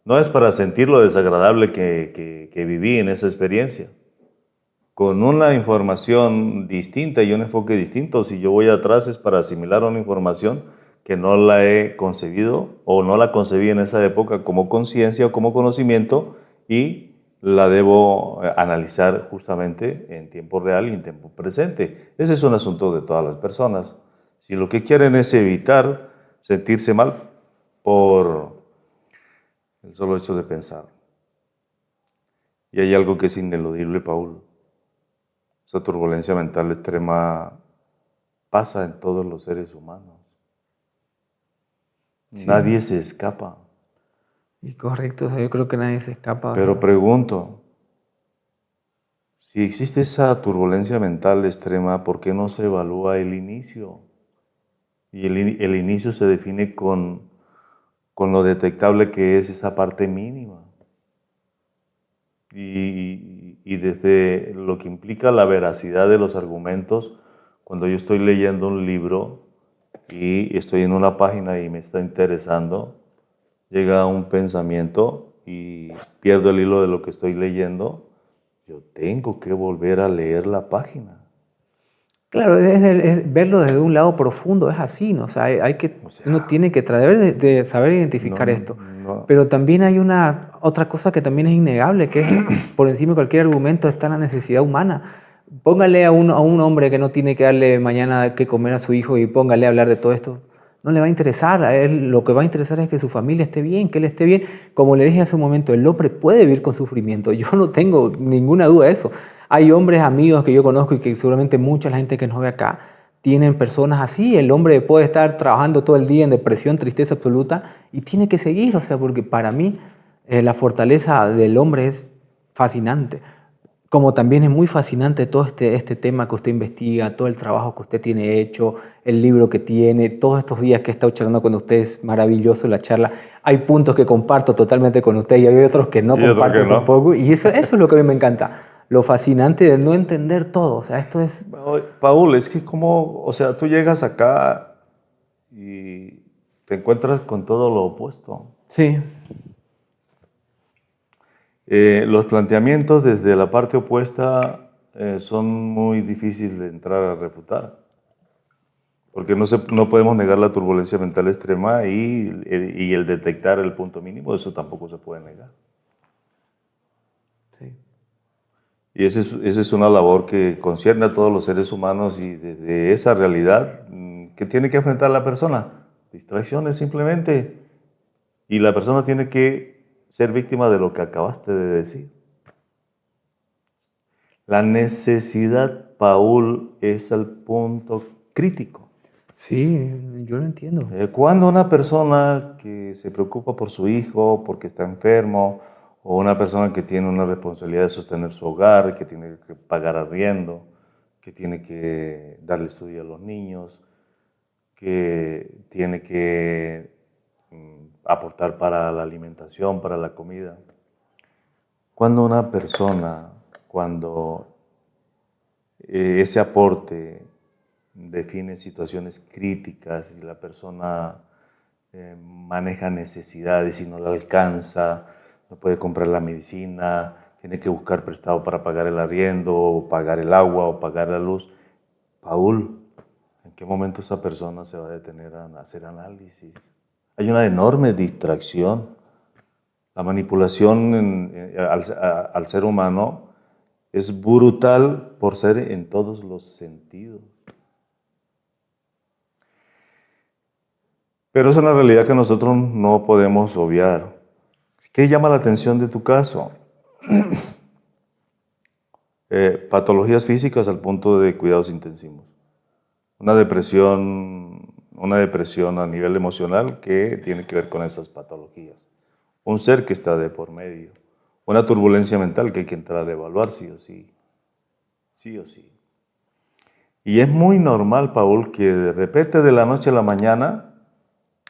Speaker 1: no es para sentir lo desagradable que viví en esa experiencia. Con una información distinta y un enfoque distinto, si yo voy atrás es para asimilar una información que no la he concebido o no la concebí en esa época como conciencia o como conocimiento y la debo analizar justamente en tiempo real y en tiempo presente. Ese es un asunto de todas las personas. Si lo que quieren es evitar sentirse mal por el solo hecho de pensar. Y hay algo que es ineludible, Paul. Esa turbulencia mental extrema pasa en todos los seres humanos.
Speaker 2: Sí.
Speaker 1: Nadie se escapa.
Speaker 2: Y correcto, o sea, yo creo que nadie se escapa.
Speaker 1: Pero pregunto, si existe esa turbulencia mental extrema, ¿por qué no se evalúa el inicio? Y el inicio se define con lo detectable que es esa parte mínima. Y desde lo que implica la veracidad de los argumentos, cuando yo estoy leyendo un libro y estoy en una página y me está interesando, llega un pensamiento y pierdo el hilo de lo que estoy leyendo, yo tengo que volver a leer la página.
Speaker 2: Claro, es verlo desde un lado profundo, es así, ¿no? O sea, uno tiene que tratar de saber identificar esto. Pero también hay otra cosa que también es innegable, que es por encima de cualquier argumento está la necesidad humana. Póngale a un hombre que no tiene que darle mañana que comer a su hijo y póngale a hablar de todo esto. No le va a interesar, a él lo que va a interesar es que su familia esté bien, que él esté bien. Como le dije hace un momento, el hombre puede vivir con sufrimiento, yo no tengo ninguna duda de eso. Hay hombres amigos que yo conozco y que seguramente mucha la gente que nos ve acá tienen personas así. El hombre puede estar trabajando todo el día en depresión, tristeza absoluta y tiene que seguir, o sea, porque para mí la fortaleza del hombre es fascinante. Como también es muy fascinante todo este tema que usted investiga, todo el trabajo que usted tiene hecho, el libro que tiene, todos estos días que he estado charlando con usted, es maravilloso la charla. Hay puntos que comparto totalmente con usted y hay otros que no comparto tampoco. Y eso es lo que a mí me encanta, lo fascinante de no entender todo. O sea, esto es...
Speaker 1: Paul, es que o sea, tú llegas acá y te encuentras con todo lo opuesto.
Speaker 2: Sí.
Speaker 1: Los planteamientos desde la parte opuesta son muy difíciles de entrar a refutar, porque no podemos negar la turbulencia mental extrema y el detectar el punto mínimo, eso tampoco se puede negar.
Speaker 2: Sí.
Speaker 1: Y esa es una labor que concierne a todos los seres humanos y desde esa realidad que tiene que enfrentar la persona. Distracciones simplemente. Y la persona tiene que ser víctima de lo que acabaste de decir. La necesidad, Paul, es el punto crítico.
Speaker 2: Sí, yo lo entiendo.
Speaker 1: Cuando una persona que se preocupa por su hijo, porque está enfermo, o una persona que tiene una responsabilidad de sostener su hogar, que tiene que pagar arriendo, que tiene que darle estudio a los niños, que tiene que aportar para la alimentación, para la comida. Cuando una persona, cuando ese aporte define situaciones críticas y la persona maneja necesidades y no la alcanza, no puede comprar la medicina, tiene que buscar prestado para pagar el arriendo, o pagar el agua, o pagar la luz. Paul, ¿en qué momento esa persona se va a detener a hacer análisis? Hay una enorme distracción. La manipulación al ser humano es brutal por ser en todos los sentidos. Pero es una realidad que nosotros no podemos obviar. ¿Qué llama la atención de tu caso? Patologías físicas al punto de cuidados intensivos. Una depresión a nivel emocional que tiene que ver con esas patologías. Un ser que está de por medio. Una turbulencia mental que hay que entrar a evaluar sí o sí. Sí o sí. Y es muy normal, Paul, que de repente de la noche a la mañana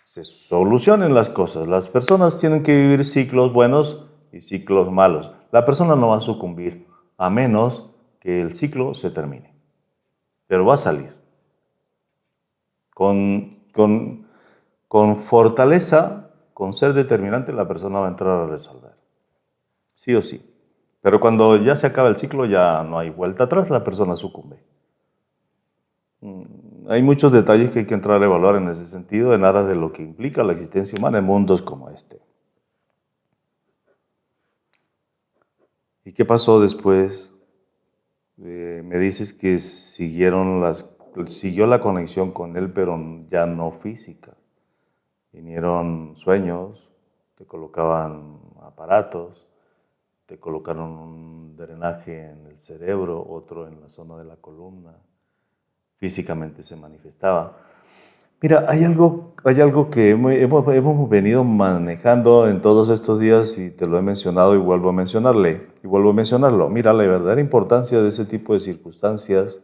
Speaker 1: se solucionen las cosas. Las personas tienen que vivir ciclos buenos y ciclos malos. La persona no va a sucumbir a menos que el ciclo se termine. Pero va a salir. Con fortaleza, con ser determinante, la persona va a entrar a resolver. Sí o sí. Pero cuando ya se acaba el ciclo, ya no hay vuelta atrás, la persona sucumbe. Hay muchos detalles que hay que entrar a evaluar en ese sentido, en aras de lo que implica la existencia humana en mundos como este. ¿Y qué pasó después? Me dices que siguió la conexión con él, pero ya no física. Vinieron sueños, te colocaban aparatos, te colocaron un drenaje en el cerebro, otro en la zona de la columna. Físicamente se manifestaba. Mira, hay algo que hemos venido manejando en todos estos días y te lo he mencionado y vuelvo a mencionarlo. Mira, la verdadera importancia de ese tipo de circunstancias,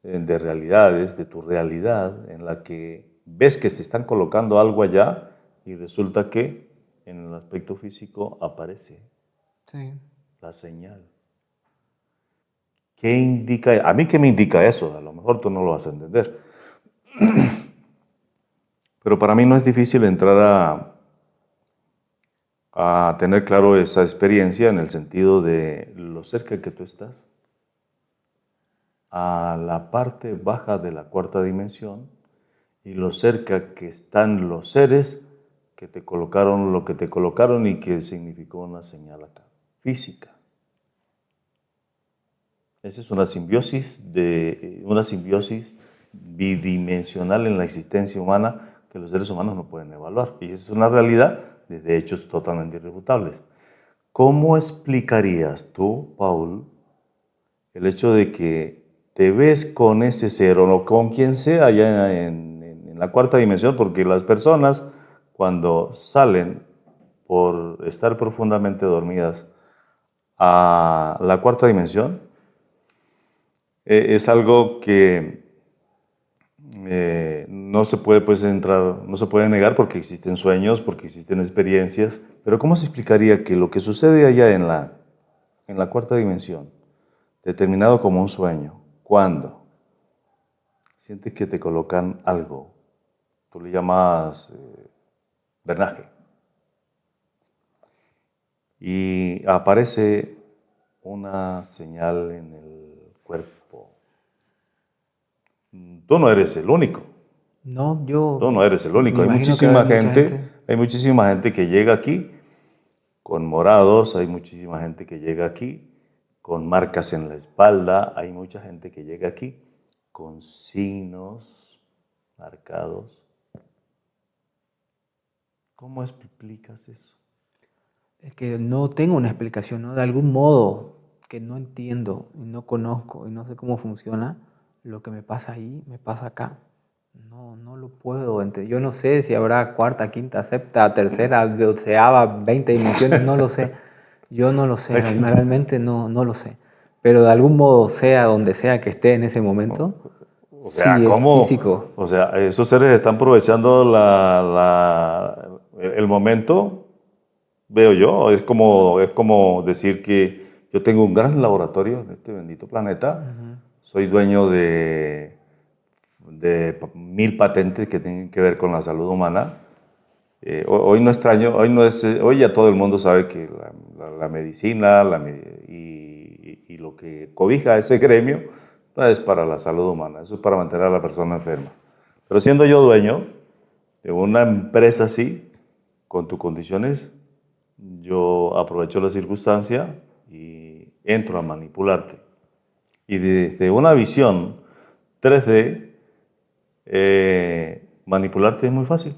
Speaker 1: de realidades, de tu realidad, en la que ves que te están colocando algo allá y resulta que en el aspecto físico aparece la señal. ¿Qué indica? A mí, ¿qué me indica eso? A lo mejor tú no lo vas a entender. Pero para mí no es difícil entrar a tener claro esa experiencia en el sentido de lo cerca que tú estás a la parte baja de la cuarta dimensión y lo cerca que están los seres que te colocaron lo que te colocaron y que significó una señal acá, física. Esa es una simbiosis bidimensional en la existencia humana que los seres humanos no pueden evaluar. Y esa es una realidad desde hechos totalmente irrefutables. ¿Cómo explicarías tú, Paul, el hecho de que te ves con ese ser o con quien sea allá en la cuarta dimensión? Porque las personas, cuando salen por estar profundamente dormidas a la cuarta dimensión, es algo que no se puede no se puede negar porque existen sueños, porque existen experiencias, pero ¿cómo se explicaría que lo que sucede allá en la cuarta dimensión, determinado como un sueño, cuando sientes que te colocan algo, tú le llamas drenaje, y aparece una señal en el cuerpo? Tú no eres el único.
Speaker 2: No, yo
Speaker 1: Tú no eres el único.
Speaker 2: me
Speaker 1: Hay
Speaker 2: imagino que
Speaker 1: hay muchísima gente que llega aquí con morados, hay muchísima gente que llega aquí con marcas en la espalda, hay mucha gente que llega aquí con signos marcados. ¿Cómo explicas eso?
Speaker 2: Es que no tengo una explicación, ¿no? De algún modo que no entiendo y no conozco y no sé cómo funciona, lo que me pasa ahí, me pasa acá. No lo puedo entender. Yo no sé si habrá cuarta, quinta, sexta, tercera, doceava, 20 dimensiones, no lo sé. Yo no lo sé, realmente no lo sé. pero de algún modo, sea donde sea que esté en ese momento,
Speaker 1: O sea,
Speaker 2: sí es
Speaker 1: ¿cómo?
Speaker 2: físico.
Speaker 1: O sea, esos seres están aprovechando el momento, veo yo. Es como decir que yo tengo un gran laboratorio en este bendito planeta,
Speaker 2: Ujú.
Speaker 1: soy dueño de 1000 patentes que tienen que ver con la salud humana. Hoy no extraño, hoy ya todo el mundo sabe que la medicina y lo que cobija ese gremio no es para la salud humana, eso es para mantener a la persona enferma. Pero siendo yo dueño de una empresa así, con tus condiciones, yo aprovecho la circunstancia y entro a manipularte. Y desde una visión 3D, manipularte es muy fácil.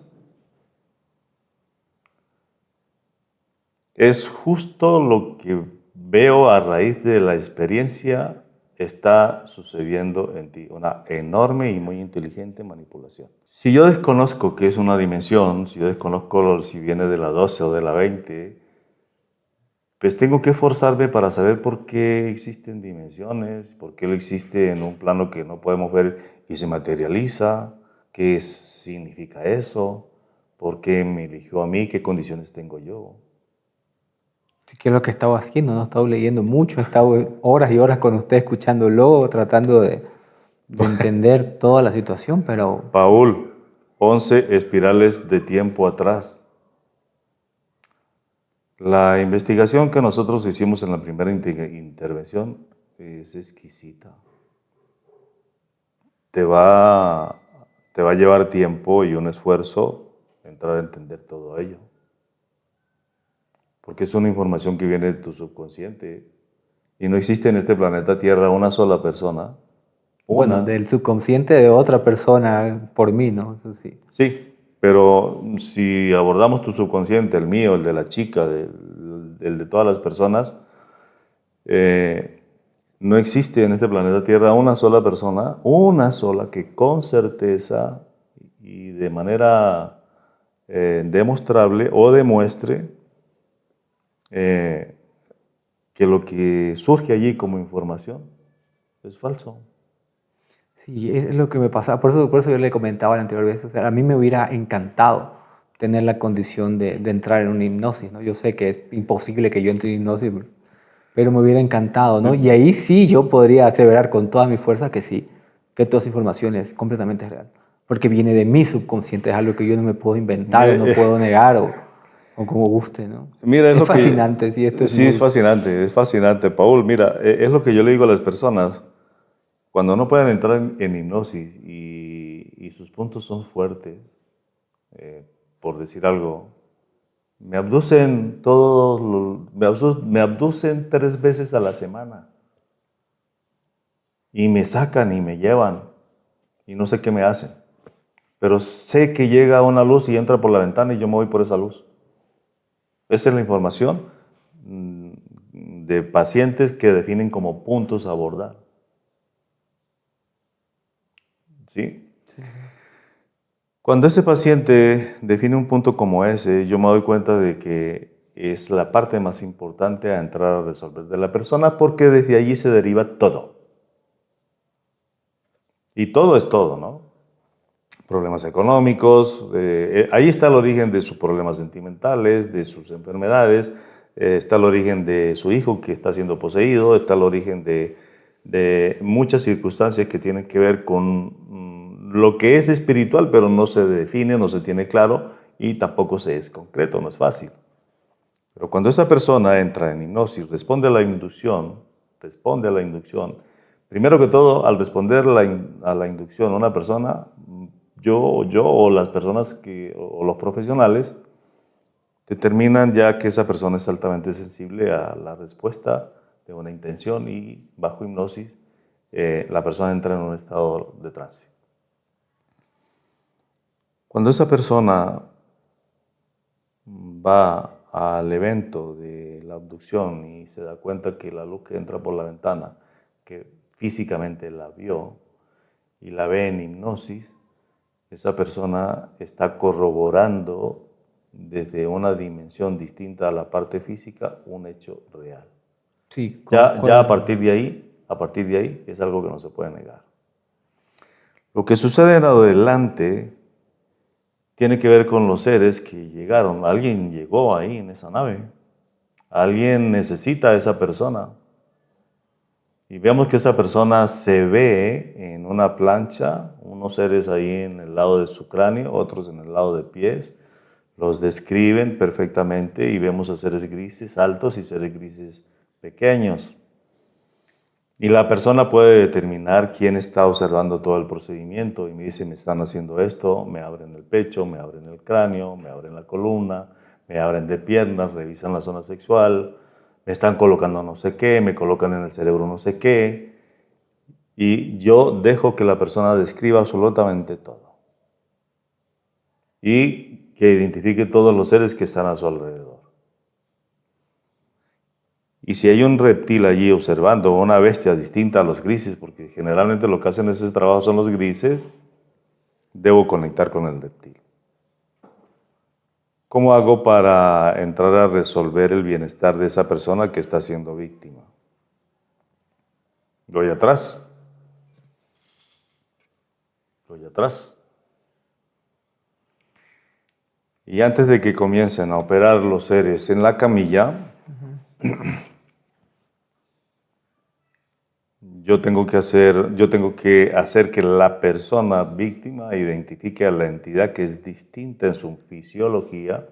Speaker 1: Es justo lo que veo a raíz de la experiencia está sucediendo en ti, una enorme y muy inteligente manipulación. Si yo desconozco qué es una dimensión, si yo desconozco si viene de la 12 o de la 20, pues tengo que esforzarme para saber por qué existen dimensiones, por qué lo existe en un plano que no podemos ver y se materializa, qué significa eso, por qué me eligió a mí, qué condiciones tengo yo.
Speaker 2: Sí, que es lo que he estado haciendo, ¿no? He estado leyendo mucho, he estado horas y horas con usted escuchándolo, tratando de entender toda la situación, pero
Speaker 1: Paul, 11 espirales de tiempo atrás. La investigación que nosotros hicimos en la primera intervención es exquisita. Te va, te va a llevar tiempo y un esfuerzo entrar a entender todo ello. Porque es una información que viene de tu subconsciente. Y no existe en este planeta Tierra una sola persona.
Speaker 2: bueno,
Speaker 1: Una.
Speaker 2: del subconsciente de otra persona por mí, ¿no? Eso sí.
Speaker 1: Sí, pero si abordamos tu subconsciente, el mío, el de la chica, el de todas las personas, eh, no existe en este planeta Tierra una sola que con certeza y de manera demostrable o demuestre eh, que lo que surge allí como información es falso.
Speaker 2: Sí, es lo que me pasaba. Por eso yo le comentaba la anterior vez. O sea, a mí me hubiera encantado tener la condición de entrar en una hipnosis, ¿no? Yo sé que es imposible que yo entre en hipnosis, pero me hubiera encantado, ¿no? Y ahí sí yo podría aseverar con toda mi fuerza que sí, que toda esa información es completamente real. Porque viene de mi subconsciente, es algo que yo no me puedo inventar o no
Speaker 1: Eh,
Speaker 2: puedo negar o como guste, ¿no?
Speaker 1: Mira, es
Speaker 2: Es
Speaker 1: lo que...
Speaker 2: fascinante, sí, esto es
Speaker 1: Sí,
Speaker 2: muy...
Speaker 1: es fascinante, Paul. Mira, es lo que yo le digo a las personas. Cuando no pueden entrar en hipnosis y sus puntos son fuertes, eh, por decir algo, me abducen me abducen 3 veces a la semana y me sacan y me llevan y no sé qué me hacen, pero sé que llega una luz y entra por la ventana y yo me voy por esa luz. Esa es la información de pacientes que definen como puntos a abordar. ¿Sí?
Speaker 2: Sí.
Speaker 1: Cuando ese paciente define un punto como ese, yo me doy cuenta de que es la parte más importante a entrar a resolver de la persona porque desde allí se deriva todo. Y todo es todo, ¿no? Problemas económicos, ahí está el origen de sus problemas sentimentales, de sus enfermedades, está el origen de su hijo que está siendo poseído, está el origen de muchas circunstancias que tienen que ver con lo que es espiritual, pero no se define, no se tiene claro y tampoco se es concreto, no es fácil. Pero cuando esa persona entra en hipnosis, responde a la inducción, primero que todo, al responder a la inducción una persona, yo o las personas o los profesionales, determinan ya que esa persona es altamente sensible a la respuesta de una intención y bajo hipnosis la persona entra en un estado de trance. Cuando esa persona va al evento de la abducción y se da cuenta que la luz que entra por la ventana, que físicamente la vio y la ve en hipnosis, esa persona está corroborando desde una dimensión distinta a la parte física un hecho real.
Speaker 2: Sí,
Speaker 1: Ya
Speaker 2: concuerdo.
Speaker 1: a partir de ahí es algo que no se puede negar. Lo que sucede en adelante tiene que ver con los seres que llegaron. Alguien llegó ahí en esa nave. Alguien necesita a esa persona. Y vemos que esa persona se ve en una plancha, unos seres ahí en el lado de su cráneo, otros en el lado de pies. Los describen perfectamente y vemos a seres grises altos y seres grises pequeños. Y la persona puede determinar quién está observando todo el procedimiento y me dice, me están haciendo esto, me abren el pecho, me abren el cráneo, me abren la columna, me abren de piernas, revisan la zona sexual, me están colocando no sé qué, me colocan en el cerebro no sé qué. Y yo dejo que la persona describa absolutamente todo. Y que identifique todos los seres que están a su alrededor. Y si hay un reptil allí observando, una bestia distinta a los grises, porque generalmente lo que hacen ese trabajo son los grises, debo conectar con el reptil. ¿Cómo hago para entrar a resolver el bienestar de esa persona que está siendo víctima? Voy atrás. Voy atrás. Y antes de que comiencen a operar los seres en la camilla, yo tengo que hacer que la persona víctima identifique a la entidad que es distinta en su fisiología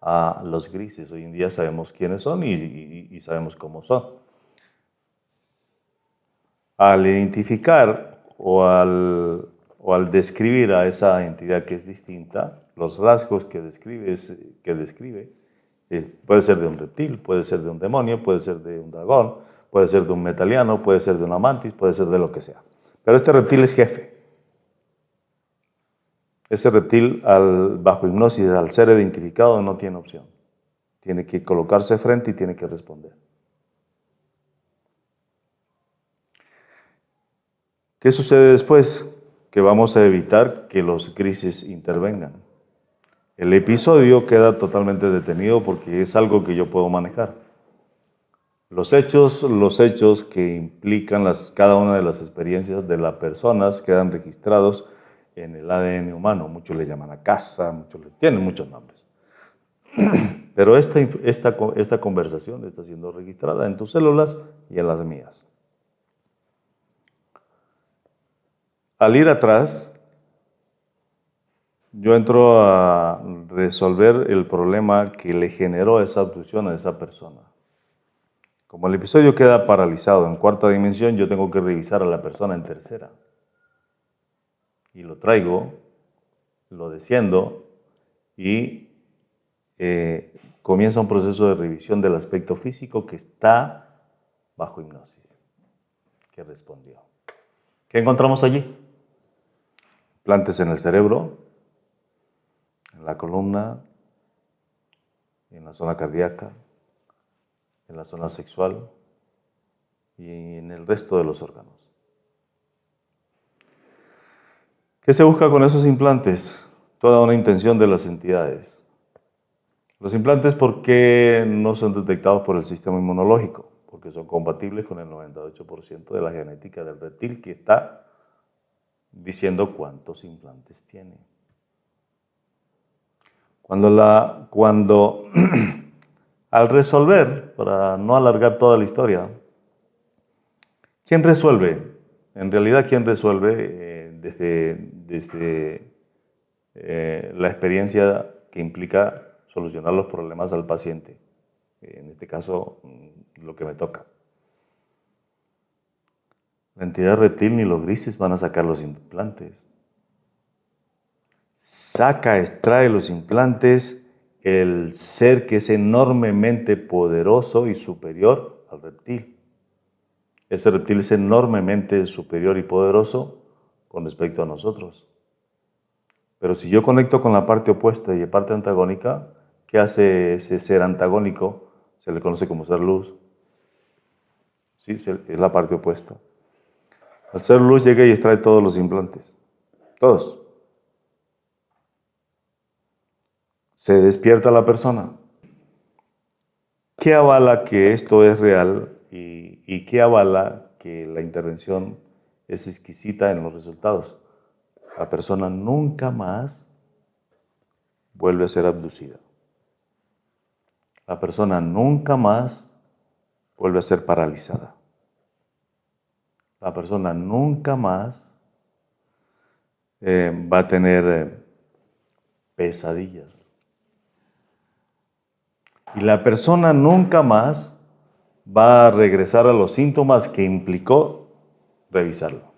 Speaker 1: a los grises. Hoy en día sabemos quiénes son y sabemos cómo son. Al identificar o al describir a esa entidad que es distinta, los rasgos que describe, puede ser de un reptil, puede ser de un demonio, puede ser de un dragón, puede ser de un metaliano, puede ser de una mantis, puede ser de lo que sea. Pero este reptil es jefe. Ese reptil, bajo hipnosis, al ser identificado, no tiene opción. Tiene que colocarse frente y tiene que responder. ¿Qué sucede después? Que vamos a evitar que los grises intervengan. El episodio queda totalmente detenido porque es algo que yo puedo manejar. Los hechos que implican cada una de las experiencias de las personas quedan registrados en el ADN humano. Muchos le llaman a casa, tienen muchos nombres. Pero esta conversación está siendo registrada en tus células y en las mías. Al ir atrás, yo entro a resolver el problema que le generó esa abducción a esa persona. Como el episodio queda paralizado en cuarta dimensión, yo tengo que revisar a la persona en tercera. Y lo traigo, lo desciendo y comienza un proceso de revisión del aspecto físico que está bajo hipnosis, que respondió. ¿Qué encontramos allí? Implantes en el cerebro, en la columna, en la zona cardíaca, en la zona sexual y en el resto de los órganos. ¿Qué se busca con esos implantes? Toda una intención de las entidades. Los implantes, ¿por qué no son detectados por el sistema inmunológico? Porque son compatibles con el 98% de la genética del reptil que está diciendo cuántos implantes tiene. Cuando al resolver, para no alargar toda la historia, ¿quién resuelve? En realidad, ¿quién resuelve desde la experiencia que implica solucionar los problemas al paciente? En este caso, lo que me toca. La entidad reptil ni los grises van a sacar los implantes. Extrae los implantes el ser que es enormemente poderoso y superior al reptil. Ese reptil es enormemente superior y poderoso con respecto a nosotros. Pero si yo conecto con la parte opuesta y la parte antagónica, ¿qué hace ese ser antagónico? Se le conoce como ser luz. Sí, es la parte opuesta. Al ser luz llega y extrae todos los implantes. Todos. Se despierta la persona. ¿Qué avala que esto es real ¿Y qué avala que la intervención es exquisita en los resultados? La persona nunca más vuelve a ser abducida. La persona nunca más vuelve a ser paralizada. La persona nunca más va a tener pesadillas. Y la persona nunca más va a regresar a los síntomas que implicó revisarlo.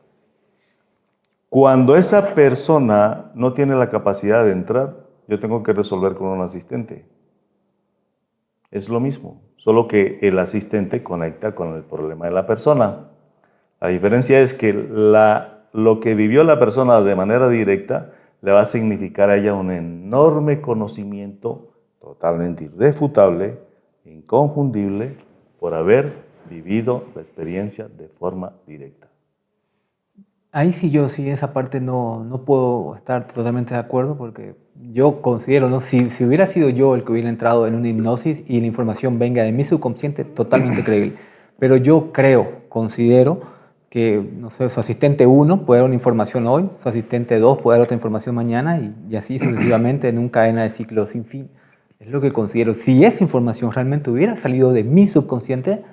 Speaker 1: Cuando esa persona no tiene la capacidad de entrar, yo tengo que resolver con un asistente. Es lo mismo, solo que el asistente conecta con el problema de la persona. La diferencia es que lo que vivió la persona de manera directa le va a significar a ella un enorme conocimiento totalmente irrefutable, inconfundible, por haber vivido la experiencia de forma directa.
Speaker 2: Ahí sí yo, sí, esa parte no puedo estar totalmente de acuerdo porque yo considero, ¿no? Si hubiera sido yo el que hubiera entrado en una hipnosis y la información venga de mi subconsciente, totalmente creíble. Pero yo considero que, no sé, su asistente 1 puede dar una información hoy, su asistente 2 puede dar otra información mañana y así sucesivamente en una cadena de ciclos sin fin. Es lo que considero. Si esa información realmente hubiera salido de mi subconsciente,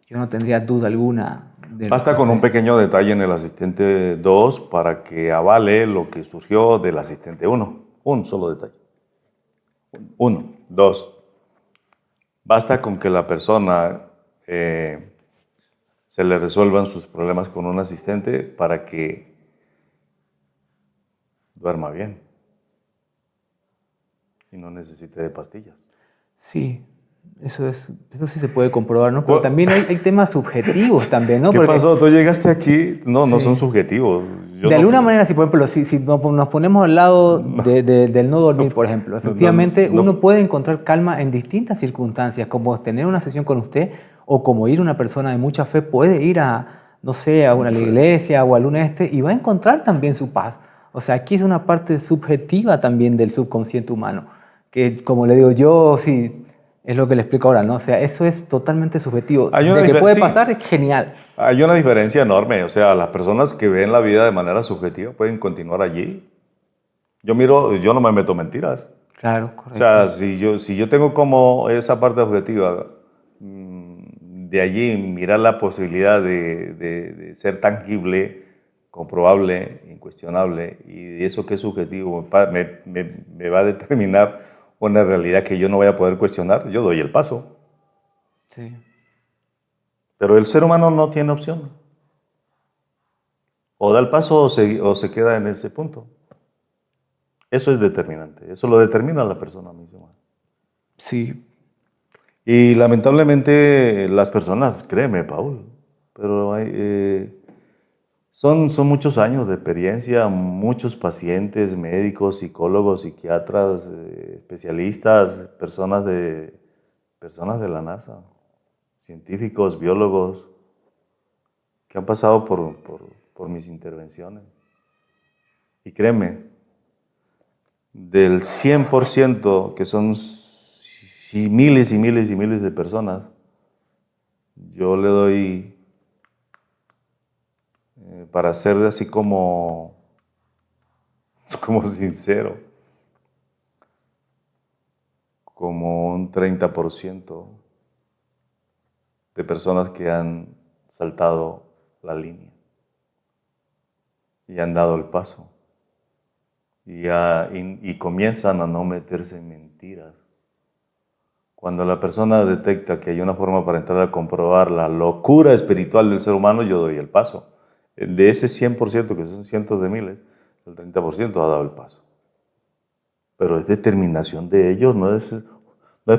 Speaker 2: yo no tendría duda alguna.
Speaker 1: Basta con un pequeño detalle en el asistente 2 para que avale lo que surgió del asistente 1. Un solo detalle. 1, 2. Basta con que la persona se le resuelvan sus problemas con un asistente para que duerma bien y no necesite de pastillas.
Speaker 2: Sí, eso sí se puede comprobar, ¿no? Pero también hay temas subjetivos también, ¿no?
Speaker 1: ¿Qué pasó? Tú llegaste aquí, no son subjetivos.
Speaker 2: De alguna manera, si por ejemplo, si nos ponemos al lado del no dormir, por ejemplo, efectivamente uno puede encontrar calma en distintas circunstancias, como tener una sesión con usted o como ir una persona de mucha fe puede ir a, no sé, a una iglesia o a luna y va a encontrar también su paz. O sea, aquí es una parte subjetiva también del subconsciente humano, que como le digo yo, sí, es lo que le explico ahora, ¿no? O sea, eso es totalmente subjetivo. De que puede pasar es genial.
Speaker 1: Hay una diferencia enorme. O sea, las personas que ven la vida de manera subjetiva pueden continuar allí. Yo no me meto mentiras.
Speaker 2: Claro, correcto.
Speaker 1: O sea, si yo tengo como esa parte objetiva, de allí mirar la posibilidad de ser tangible, comprobable, incuestionable, y eso que es subjetivo me va a determinar una realidad que yo no voy a poder cuestionar, yo doy el paso.
Speaker 2: Sí.
Speaker 1: Pero el ser humano no tiene opción. O da el paso o se queda en ese punto. Eso es determinante. Eso lo determina la persona misma.
Speaker 2: Sí.
Speaker 1: Y lamentablemente las personas, créeme, Paul, pero son muchos años de experiencia, muchos pacientes, médicos, psicólogos, psiquiatras, especialistas, personas de la NASA, científicos, biólogos, que han pasado por mis intervenciones. Y créeme, del 100%, que son miles y miles y miles de personas, yo le doy, para ser así como sincero, como un 30% de personas que han saltado la línea y han dado el paso y comienzan a no meterse en mentiras. Cuando la persona detecta que hay una forma para entrar a comprobar la locura espiritual del ser humano, yo doy el paso. De ese 100%, que son cientos de miles, el 30% ha dado el paso. Pero es determinación de ellos, no es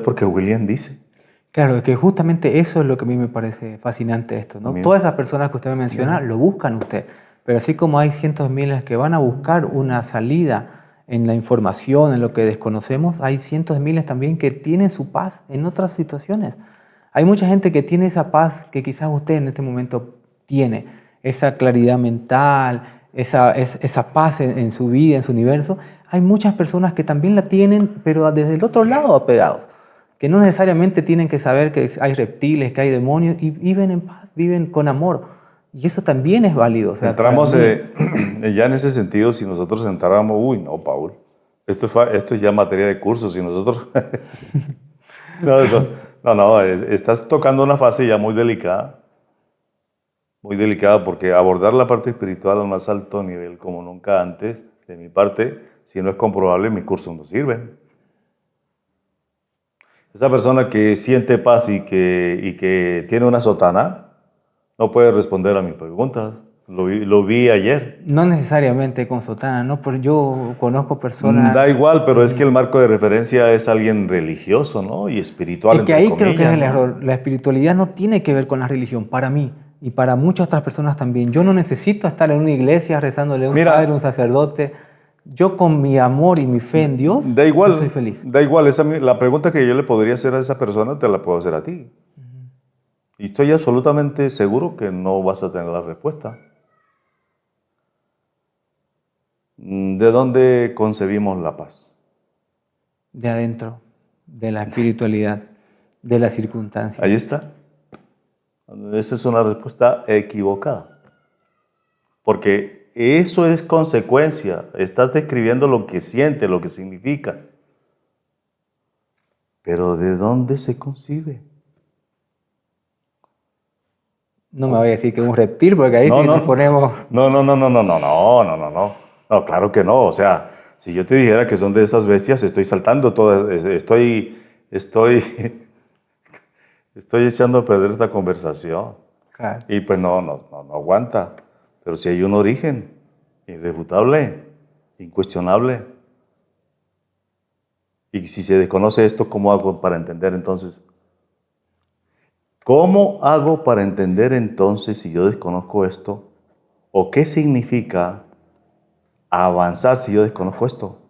Speaker 1: porque William dice.
Speaker 2: Claro, es que justamente eso es lo que a mí me parece fascinante esto, ¿no? Todas esas personas que usted me menciona lo buscan usted, pero así como hay cientos de miles que van a buscar una salida en la información, en lo que desconocemos, hay cientos de miles también que tienen su paz en otras situaciones. Hay mucha gente que tiene esa paz que quizás usted en este momento tiene, esa claridad mental, esa paz en su vida, en su universo. Hay muchas personas que también la tienen, pero desde el otro lado apegados. que no necesariamente tienen que saber que hay reptiles, que hay demonios, y viven en paz, viven con amor. Y eso también es válido. O sea,
Speaker 1: Entramos
Speaker 2: para mí,
Speaker 1: ya en ese sentido, si nosotros entráramos, uy, no, Paul, esto es ya materia de cursos, si nosotros... no, estás tocando una fase ya muy delicada, porque abordar la parte espiritual al más alto nivel como nunca antes, de mi parte, si no es comprobable, mis cursos no sirven. Esa persona que siente paz y que tiene una sotana, no puede responder a mis preguntas. Lo vi ayer.
Speaker 2: no necesariamente con sotana, ¿no? Pero yo conozco personas...
Speaker 1: Da igual, pero es que el marco de referencia es alguien religioso, ¿no? Y espiritual,
Speaker 2: Es que
Speaker 1: entre
Speaker 2: ahí creo que es
Speaker 1: comillas,
Speaker 2: el
Speaker 1: ¿no?
Speaker 2: error. La espiritualidad no tiene que ver con la religión, para mí y para muchas otras personas también. Yo no necesito estar en una iglesia rezándole a un padre,
Speaker 1: Mira,
Speaker 2: un sacerdote. Yo con mi amor y mi fe en Dios,
Speaker 1: da
Speaker 2: yo soy
Speaker 1: igual,
Speaker 2: feliz.
Speaker 1: da igual. La pregunta que yo le podría hacer a esa persona, te la puedo hacer a ti. Y estoy absolutamente seguro que no vas a tener la respuesta. ¿De dónde concebimos la paz?
Speaker 2: De adentro, de la espiritualidad, de las circunstancias.
Speaker 1: Ahí está. Esa es una respuesta equivocada. Porque eso es consecuencia. Estás describiendo lo que siente, lo que significa. Pero ¿de dónde se concibe?
Speaker 2: No me voy a decir que es un reptil, porque ahí
Speaker 1: No,
Speaker 2: sí nos
Speaker 1: no,
Speaker 2: ponemos...
Speaker 1: no, no, no, no, no, no, no, no, no, no. No, claro que no. O sea, si yo te dijera que son de esas bestias, estoy saltando todas, estoy, estoy echando a perder esta conversación.
Speaker 2: Claro.
Speaker 1: Y pues no aguanta. Pero si hay un origen irrefutable, incuestionable. Y si se desconoce esto, ¿cómo hago para entender entonces? ¿Cómo hago para entender entonces si yo desconozco esto? ¿O qué significa avanzar si yo desconozco esto?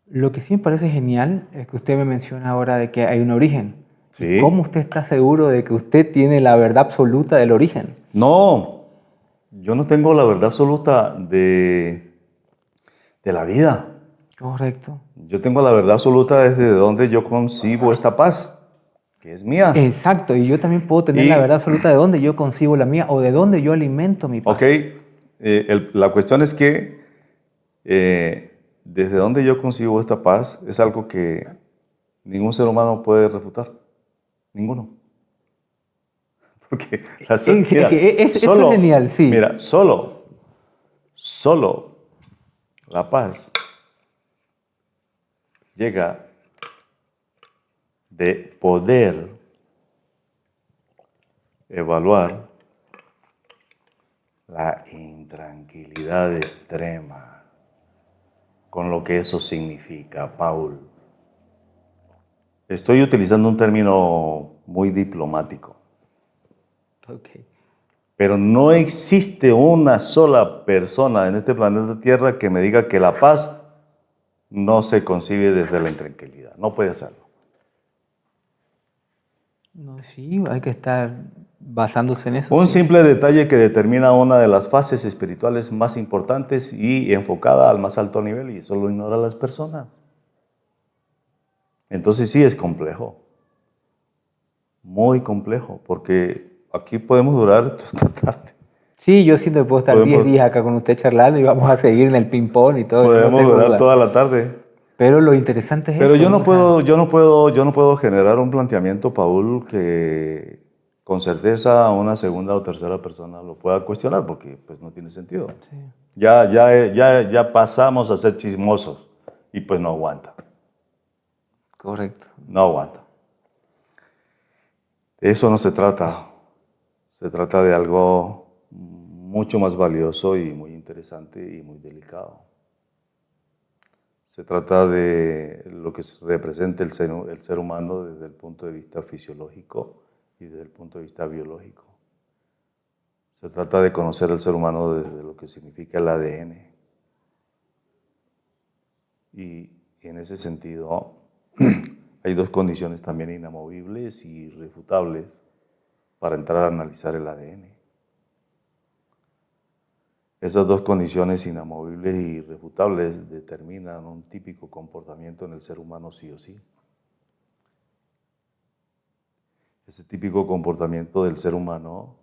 Speaker 2: Lo que sí me parece genial es que usted me menciona ahora de que hay un origen. ¿Y cómo
Speaker 1: ¿Sí?
Speaker 2: usted está seguro de que usted tiene la verdad absoluta del origen?
Speaker 1: No, yo no tengo la verdad absoluta de la vida.
Speaker 2: Correcto.
Speaker 1: Yo tengo la verdad absoluta desde donde yo concibo esta paz, que es mía.
Speaker 2: Exacto, y yo también puedo tener la verdad
Speaker 1: Y,
Speaker 2: absoluta de dónde yo concibo la mía o de dónde yo alimento mi
Speaker 1: ok,
Speaker 2: paz.
Speaker 1: la cuestión es que desde donde yo concibo esta paz es algo que ningún ser humano puede refutar. Ninguno. Porque,
Speaker 2: Es
Speaker 1: mira,
Speaker 2: que eso es genial, sí.
Speaker 1: mira, solo la paz llega de poder evaluar la intranquilidad extrema, con lo que eso significa, Paul. Estoy utilizando un término muy diplomático,
Speaker 2: Okay.
Speaker 1: pero no existe una sola persona en este planeta Tierra que me diga que la paz no se concibe desde la intranquilidad. No puede hacerlo.
Speaker 2: No, sí, hay que estar basándose en eso,
Speaker 1: Un
Speaker 2: sí.
Speaker 1: simple detalle que determina una de las fases espirituales más importantes y enfocada al más alto nivel, y eso lo ignoran las personas. Entonces sí es complejo, muy complejo, porque aquí podemos durar toda tarde.
Speaker 2: Sí, yo siento que puedo estar 10
Speaker 1: Podemos,
Speaker 2: días acá con usted charlando y vamos a seguir en el ping-pong y todo, yo no
Speaker 1: podemos
Speaker 2: tengo
Speaker 1: durar
Speaker 2: duda.
Speaker 1: toda la tarde.
Speaker 2: Pero lo interesante es
Speaker 1: Pero
Speaker 2: eso,
Speaker 1: yo
Speaker 2: ¿no?
Speaker 1: no
Speaker 2: O sea,
Speaker 1: puedo, yo no puedo generar un planteamiento, Paul, que con certeza una segunda o tercera persona lo pueda cuestionar, porque pues no tiene sentido.
Speaker 2: sí,
Speaker 1: Ya pasamos a ser chismosos y pues no aguanta,
Speaker 2: correcto.
Speaker 1: no aguanta. De eso no se trata, se trata de algo mucho más valioso y muy interesante y muy delicado. Se trata de lo que representa el ser humano desde el punto de vista fisiológico y desde el punto de vista biológico. Se trata de conocer al ser humano desde lo que significa el ADN. Y en ese sentido, hay dos condiciones también inamovibles y irrefutables para entrar a analizar el ADN. Esas dos condiciones inamovibles y irrefutables determinan un típico comportamiento en el ser humano sí o sí. ese típico comportamiento del ser humano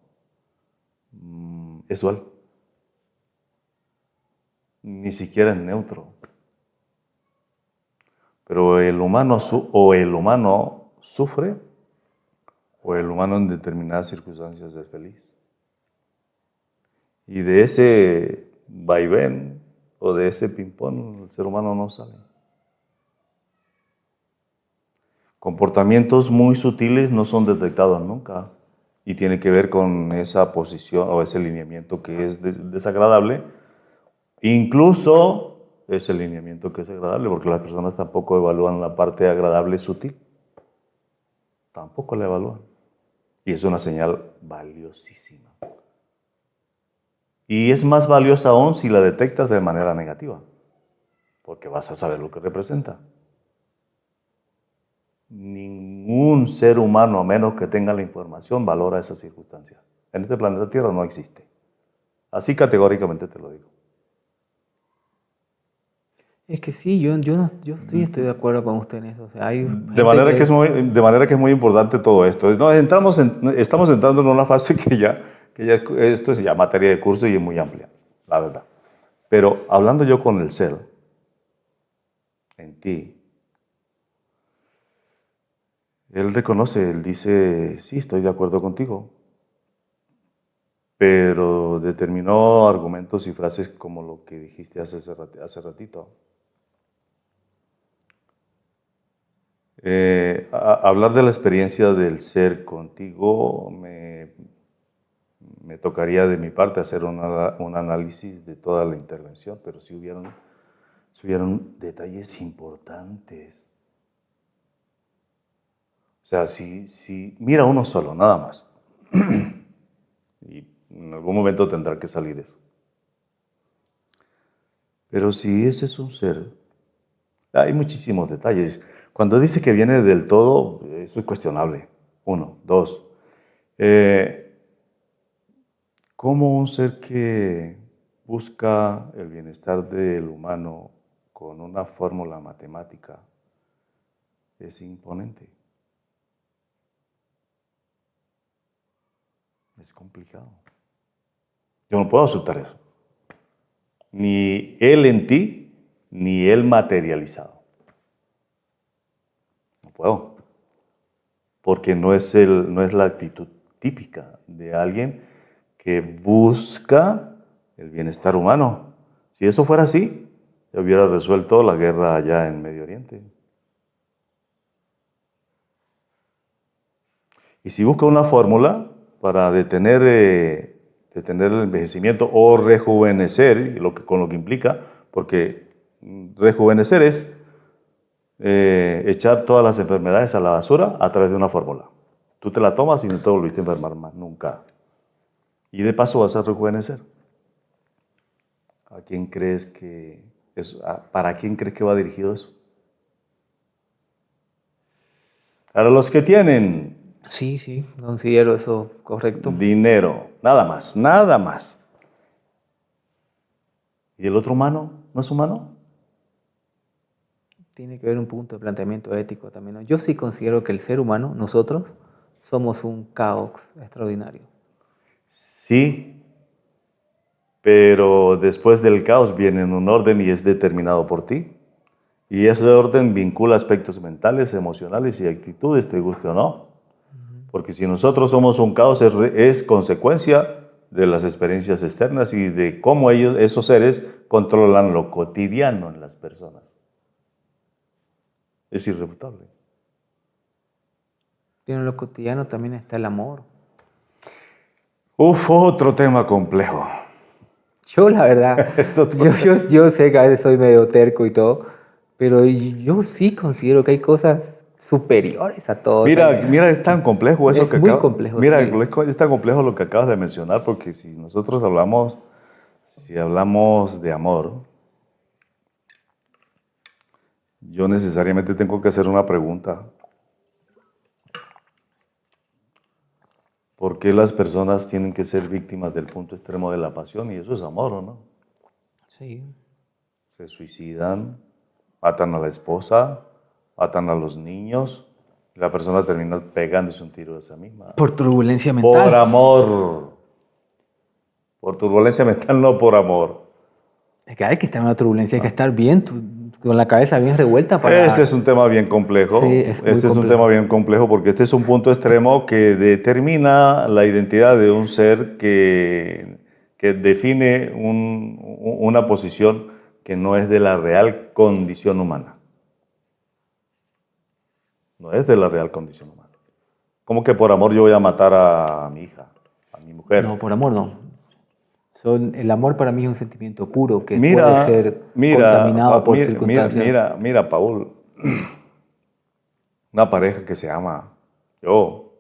Speaker 1: es dual. Ni siquiera es neutro. Pero el humano sufre o el humano en determinadas circunstancias es feliz. Y de ese vaivén o de ese ping-pong el ser humano no sale. Comportamientos muy sutiles no son detectados nunca y tiene que ver con esa posición o ese lineamiento que es desagradable. Incluso ese lineamiento que es agradable, porque las personas tampoco evalúan la parte agradable sutil. Tampoco la evalúan. Y es una señal valiosísima. Y es más valiosa aún si la detectas de manera negativa, porque vas a saber lo que representa. Ningún ser humano, a menos que tenga la información, valora esa circunstancia. En este planeta Tierra no existe. Así categóricamente te lo digo.
Speaker 2: Es que sí, estoy de acuerdo con usted en eso. O sea, hay
Speaker 1: De manera que es muy importante todo esto. No, estamos entrando en una fase que esto es ya materia de curso y es muy amplia, la verdad. Pero hablando yo con el ser, en ti, él reconoce, él dice, sí, estoy de acuerdo contigo, pero determinó argumentos y frases como lo que dijiste hace ratito. Hablar de la experiencia del ser contigo me tocaría de mi parte hacer un análisis de toda la intervención, pero sí hubieron detalles importantes. O sea, si mira uno solo, nada más. Y en algún momento tendrá que salir eso. Pero si ese es un ser, hay muchísimos detalles. Cuando dice que viene del todo, eso es cuestionable. Uno. Dos. ¿Cómo un ser que busca el bienestar del humano con una fórmula matemática es imponente? Es complicado. Yo no puedo aceptar eso. Ni él en ti, ni él materializado. No puedo. Porque no es la actitud típica de alguien que busca el bienestar humano. Si eso fuera así, se hubiera resuelto la guerra allá en Medio Oriente. Y si busca una fórmula para detener el envejecimiento o rejuvenecer, con lo que implica, porque rejuvenecer es echar todas las enfermedades a la basura a través de una fórmula. Tú te la tomas y no te volviste a enfermar más, nunca. Y de paso vas a rejuvenecer. ¿A quién crees que ¿Para quién crees que va dirigido eso? Para los que tienen
Speaker 2: Sí, considero eso correcto.
Speaker 1: dinero, nada más, nada más. ¿Y el otro humano no es humano?
Speaker 2: Tiene que haber un punto de planteamiento ético también, ¿no? Yo sí considero que el ser humano, nosotros, somos un caos extraordinario.
Speaker 1: Sí, pero después del caos viene un orden y es determinado por ti. Y ese orden vincula aspectos mentales, emocionales y actitudes, te guste o no. Porque si nosotros somos un caos, es consecuencia de las experiencias externas y de cómo esos seres, controlan lo cotidiano en las personas. Es irrefutable.
Speaker 2: Pero en lo cotidiano también está el amor.
Speaker 1: Otro tema complejo.
Speaker 2: Yo, la verdad, yo sé que a veces soy medio terco y todo, pero yo sí considero que hay cosas superiores a todo.
Speaker 1: Mira, es tan complejo eso
Speaker 2: Es muy complejo,
Speaker 1: Mira,
Speaker 2: sí.
Speaker 1: es tan complejo lo que acabas de mencionar, porque si nosotros hablamos de amor, yo necesariamente tengo que hacer una pregunta. ¿Por qué las personas tienen que ser víctimas del punto extremo de la pasión? Y eso es amor, ¿o no?
Speaker 2: Sí.
Speaker 1: Se suicidan, matan a la esposa, matan a los niños, La persona termina pegándose un tiro de esa misma.
Speaker 2: Por turbulencia mental.
Speaker 1: Por amor. Por turbulencia mental, no por amor.
Speaker 2: Es que hay que estar en una turbulencia, hay que estar bien, con la cabeza bien revuelta para...
Speaker 1: Este es un tema bien complejo.
Speaker 2: Sí, es muy
Speaker 1: Este es un
Speaker 2: complejo.
Speaker 1: tema bien complejo porque este es un punto extremo que determina la identidad de un ser que define una posición que no es de la real condición humana. No es de la real condición humana. ¿Cómo que por amor yo voy a matar a mi hija, a mi mujer?
Speaker 2: No, por amor no. El amor para mí es un sentimiento puro que puede
Speaker 1: Mira,
Speaker 2: ser
Speaker 1: mira,
Speaker 2: contaminado por
Speaker 1: mira,
Speaker 2: circunstancias.
Speaker 1: mira, Paul, una pareja que se ama, yo.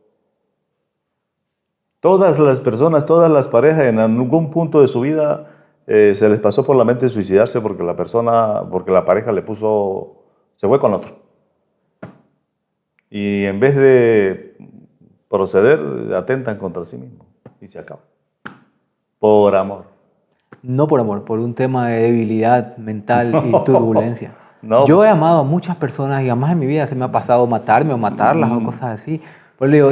Speaker 1: Todas las personas, todas las parejas en algún punto de su vida se les pasó por la mente suicidarse porque la pareja se fue con otro. Y en vez de proceder, atentan contra sí mismos y se acaba. Por amor.
Speaker 2: No por amor, por un tema de debilidad mental y turbulencia.
Speaker 1: No,
Speaker 2: Yo he amado a muchas personas y jamás en mi vida se me ha pasado matarme o matarlas o cosas así. Pero le digo,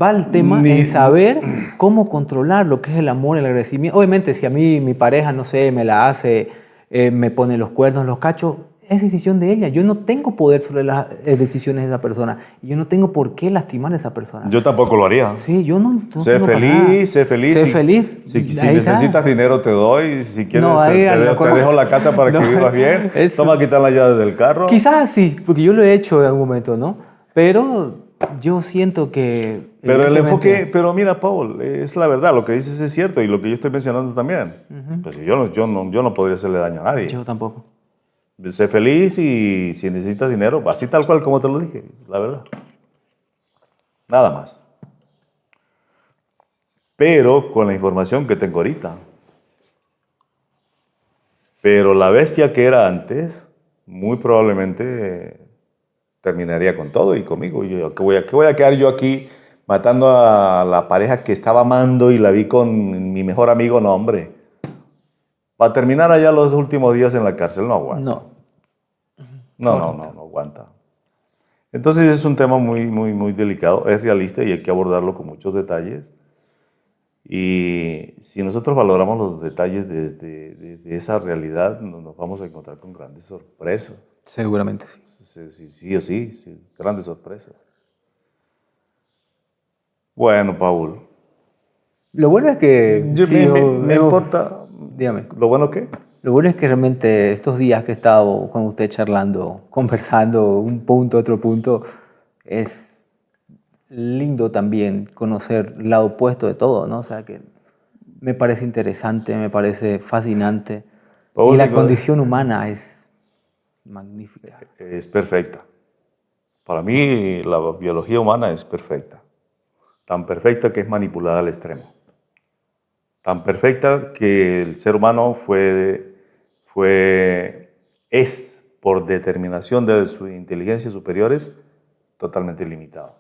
Speaker 2: va el tema en saber cómo controlar lo que es el amor, el agradecimiento. Obviamente, si a mí mi pareja, no sé, me la hace, me pone los cuernos, los cachos, es decisión de ella. Yo no tengo poder sobre las decisiones de esa persona. Y yo no tengo por qué lastimar a esa persona.
Speaker 1: yo tampoco lo haría.
Speaker 2: Sí, yo no
Speaker 1: Sé
Speaker 2: tengo para nada.
Speaker 1: feliz, sé feliz.
Speaker 2: Sé feliz.
Speaker 1: Si
Speaker 2: Ahí está.
Speaker 1: necesitas dinero, te doy. Si quieres,
Speaker 2: No, ahí anda
Speaker 1: te dejo la casa para
Speaker 2: No,
Speaker 1: que vivas bien.
Speaker 2: eso-
Speaker 1: Toma, quitar las llaves del carro.
Speaker 2: Quizás sí, porque yo lo he hecho en algún momento, ¿no? Pero yo siento que...
Speaker 1: Pero el
Speaker 2: evidentemente,
Speaker 1: enfoque, pero mira, Paul, es la verdad, lo que dices es cierto y lo que yo estoy mencionando también. Pues yo no podría hacerle daño a nadie.
Speaker 2: yo tampoco.
Speaker 1: Sé feliz y si necesitas dinero, así tal cual como te lo dije, la verdad. Nada más. Pero con la información que tengo ahorita. Pero la bestia que era antes, muy probablemente terminaría con todo y conmigo. ¿Qué voy a quedar yo aquí matando a la pareja que estaba amando y la vi con mi mejor amigo? No, hombre. Para terminar allá los últimos días en la cárcel, no aguanta.
Speaker 2: No.
Speaker 1: No
Speaker 2: Correcto.
Speaker 1: aguanta. Entonces es un tema muy delicado, es realista y hay que abordarlo con muchos detalles. Y si nosotros valoramos los detalles de esa realidad, nos vamos a encontrar con grandes sorpresas.
Speaker 2: Seguramente sí.
Speaker 1: Sí o sí, grandes sorpresas. Bueno, Paul,
Speaker 2: Lo bueno es que...
Speaker 1: me importa,
Speaker 2: Dígame.
Speaker 1: ¿lo bueno qué?
Speaker 2: Lo bueno es que realmente estos días que he estado con usted charlando, conversando un punto, otro punto, es lindo también conocer el lado opuesto de todo, ¿no? O sea, que me parece interesante, me parece fascinante.
Speaker 1: Paul,
Speaker 2: Y la condición humana es magnífica.
Speaker 1: es perfecta. Para mí la biología humana es perfecta. Tan perfecta que es manipulada al extremo. Tan perfecta que el ser humano es, por determinación de sus inteligencias superiores, totalmente limitado.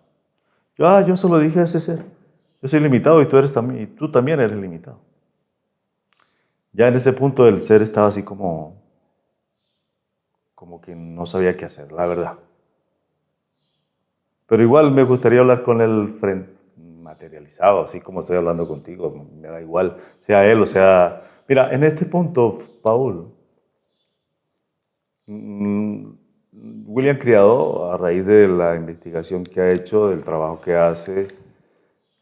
Speaker 1: Yo solo dije a ese ser, yo soy limitado y tú también eres limitado. Ya en ese punto el ser estaba así como que no sabía qué hacer, la verdad. Pero igual me gustaría hablar con él materializado, así como estoy hablando contigo, me da igual, sea él o sea... Mira, en este punto, Paul, William Criado, a raíz de la investigación que ha hecho, del trabajo que hace,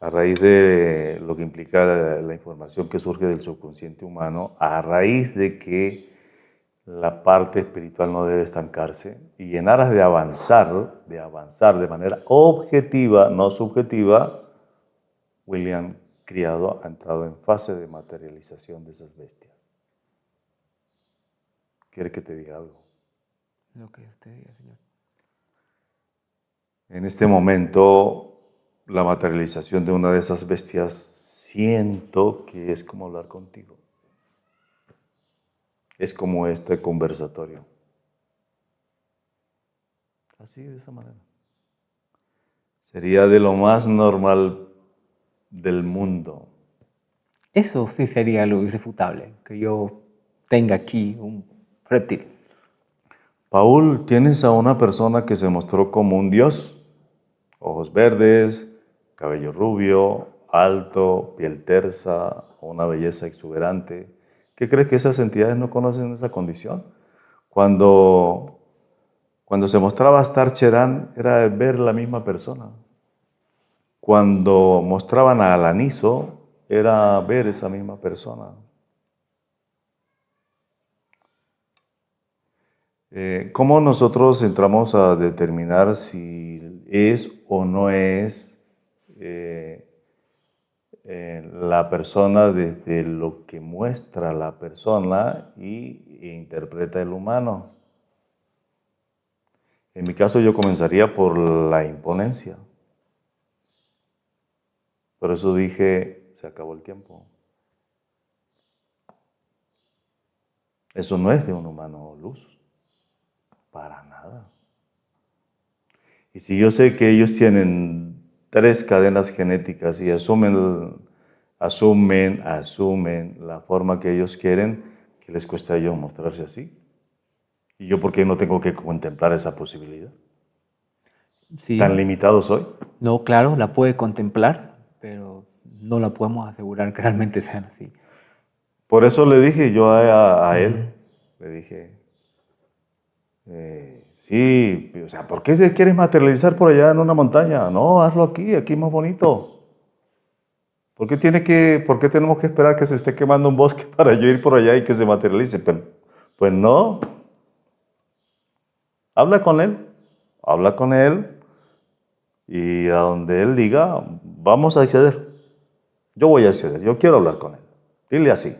Speaker 1: a raíz de lo que implica la información que surge del subconsciente humano, a raíz de que la parte espiritual no debe estancarse y en aras de avanzar de manera objetiva, no subjetiva, William Criado ha entrado en fase de materialización de esas bestias. ¿Quiere que te diga algo?
Speaker 2: Lo que usted diga, señor.
Speaker 1: En este momento, la materialización de una de esas bestias, siento que es como hablar contigo. Es como este conversatorio. Así, de esa manera. Sería de lo más normal del mundo.
Speaker 2: Eso sí sería lo irrefutable, que yo tenga aquí un reptil.
Speaker 1: Paul, ¿tienes a una persona que se mostró como un dios? ojos verdes, cabello rubio, alto, piel tersa, una belleza exuberante. ¿Qué crees que esas entidades no conocen esa condición? Cuando se mostraba Star Cherán, era ver la misma persona. Cuando mostraban a Alaniso, era ver esa misma persona. ¿Cómo nosotros entramos a determinar si es o no es la persona desde lo que muestra la persona e interpreta el humano? En mi caso yo comenzaría por la imponencia. Por eso dije, se acabó el tiempo. Eso no es de un humano luz, para nada. Y si yo sé que ellos tienen 3 cadenas genéticas y asumen la forma que ellos quieren, ¿qué les cuesta a ellos mostrarse así? ¿Y yo por qué no tengo que contemplar esa posibilidad?
Speaker 2: Sí.
Speaker 1: ¿Tan limitado soy?
Speaker 2: No, claro, la puede contemplar, pero no la podemos asegurar que realmente sean así.
Speaker 1: Por eso le dije yo a él, le dije, sí, o sea, ¿por qué te quieres materializar por allá en una montaña? No, hazlo aquí es más bonito. ¿Por qué tenemos que esperar que se esté quemando un bosque para yo ir por allá y que se materialice? Pues no. Habla con él y a donde él diga, vamos a acceder. Yo voy a acceder, yo quiero hablar con él. Dile así,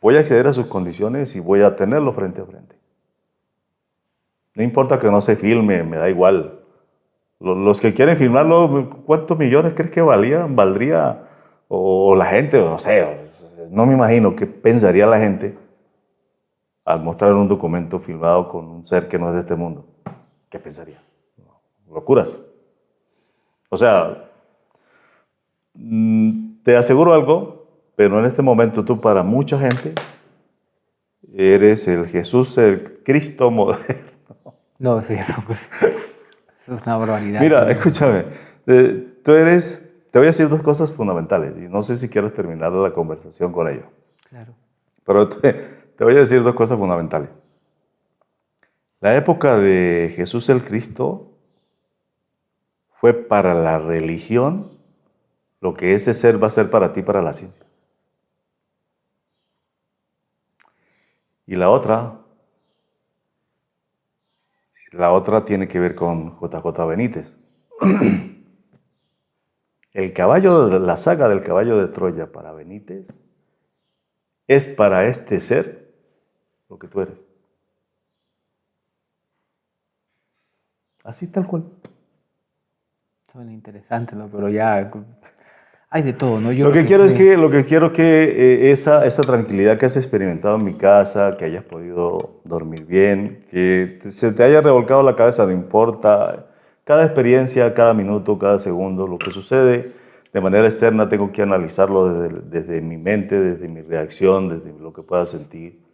Speaker 1: voy a acceder a sus condiciones y voy a tenerlo frente a frente. No importa que no se filme, me da igual. Los que quieren filmarlo, ¿cuántos millones crees que valdría? O la gente, no sé, no me imagino qué pensaría la gente al mostrar un documento filmado con un ser que no es de este mundo. ¿Qué pensaría? Locuras. O sea, te aseguro algo, pero en este momento tú para mucha gente eres el Jesús, el Cristo moderno.
Speaker 2: No, sí, eso es una barbaridad.
Speaker 1: Mira, escúchame, te voy a decir 2 cosas fundamentales y no sé si quieres terminar la conversación con ello.
Speaker 2: Claro.
Speaker 1: Pero te voy a decir 2 cosas fundamentales. La época de Jesús el Cristo fue para la religión lo que ese ser va a ser para ti, para la ciencia. Y la otra tiene que ver con JJ Benítez. La saga del caballo de Troya para Benítez es para este ser lo que tú eres. Así tal cual.
Speaker 2: Suena interesante, ¿no? Pero ya hay de todo, ¿no?
Speaker 1: Lo que quiero que esa tranquilidad que has experimentado en mi casa, que hayas podido dormir bien, que se te haya revolcado la cabeza, no importa. Cada experiencia, cada minuto, cada segundo, lo que sucede de manera externa tengo que analizarlo desde mi mente, desde mi reacción, desde lo que pueda sentir.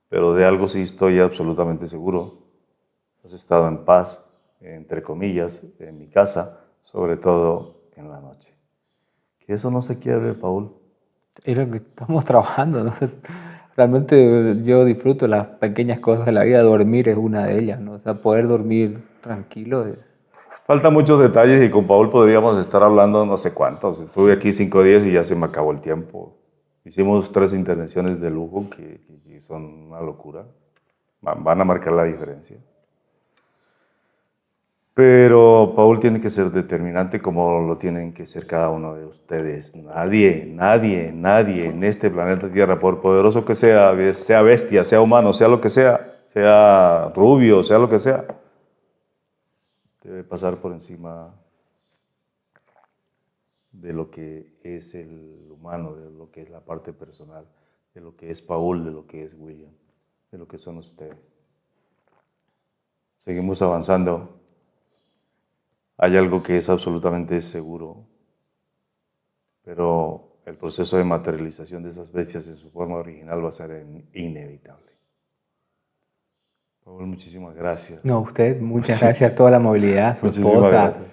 Speaker 1: Pero de algo sí estoy absolutamente seguro. Has estado en paz, entre comillas, en mi casa, sobre todo en la noche. Que eso no se quiebre, Paul.
Speaker 2: Es lo que estamos trabajando, ¿no? Realmente yo disfruto las pequeñas cosas de la vida, dormir es una de ellas, ¿no? O sea, poder dormir tranquilo es...
Speaker 1: Faltan muchos detalles y con Paul podríamos estar hablando no sé cuántos. Estuve aquí 5 días y ya se me acabó el tiempo. Hicimos 3 intervenciones de lujo que son una locura. Van a marcar la diferencia. Pero Paul tiene que ser determinante como lo tienen que ser cada uno de ustedes. Nadie en este planeta Tierra, por poderoso que sea bestia, sea humano, sea lo que sea rubio, sea lo que sea, debe pasar por encima de lo que es el humano, de lo que es la parte personal, de lo que es Paul, de lo que es William, de lo que son ustedes. Seguimos avanzando. Hay algo que es absolutamente seguro, pero el proceso de materialización de esas bestias en su forma original va a ser inevitable. Raúl, muchísimas gracias.
Speaker 2: No, usted, muchas gracias a toda la movilidad, su
Speaker 1: Muchísimas
Speaker 2: esposa.
Speaker 1: gracias.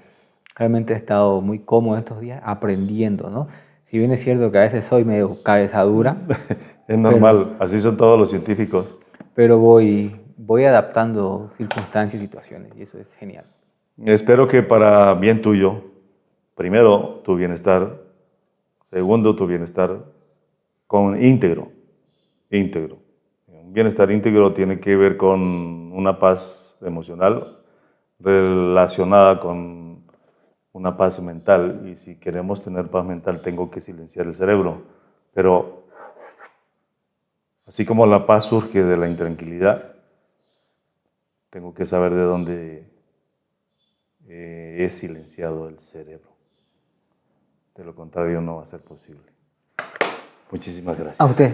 Speaker 2: Realmente he estado muy cómodo estos días aprendiendo, ¿no? Si bien es cierto que a veces soy medio cabeza dura,
Speaker 1: Es normal, así son todos los científicos.
Speaker 2: pero voy adaptando circunstancias y situaciones y eso es genial.
Speaker 1: Espero que para bien tuyo, primero tu bienestar, segundo tu bienestar con íntegro. Un bienestar íntegro tiene que ver con una paz emocional relacionada con una paz mental. Y si queremos tener paz mental, tengo que silenciar el cerebro. Pero así como la paz surge de la intranquilidad, tengo que saber de dónde es silenciado el cerebro. De lo contrario, no va a ser posible. Muchísimas gracias.
Speaker 2: A usted.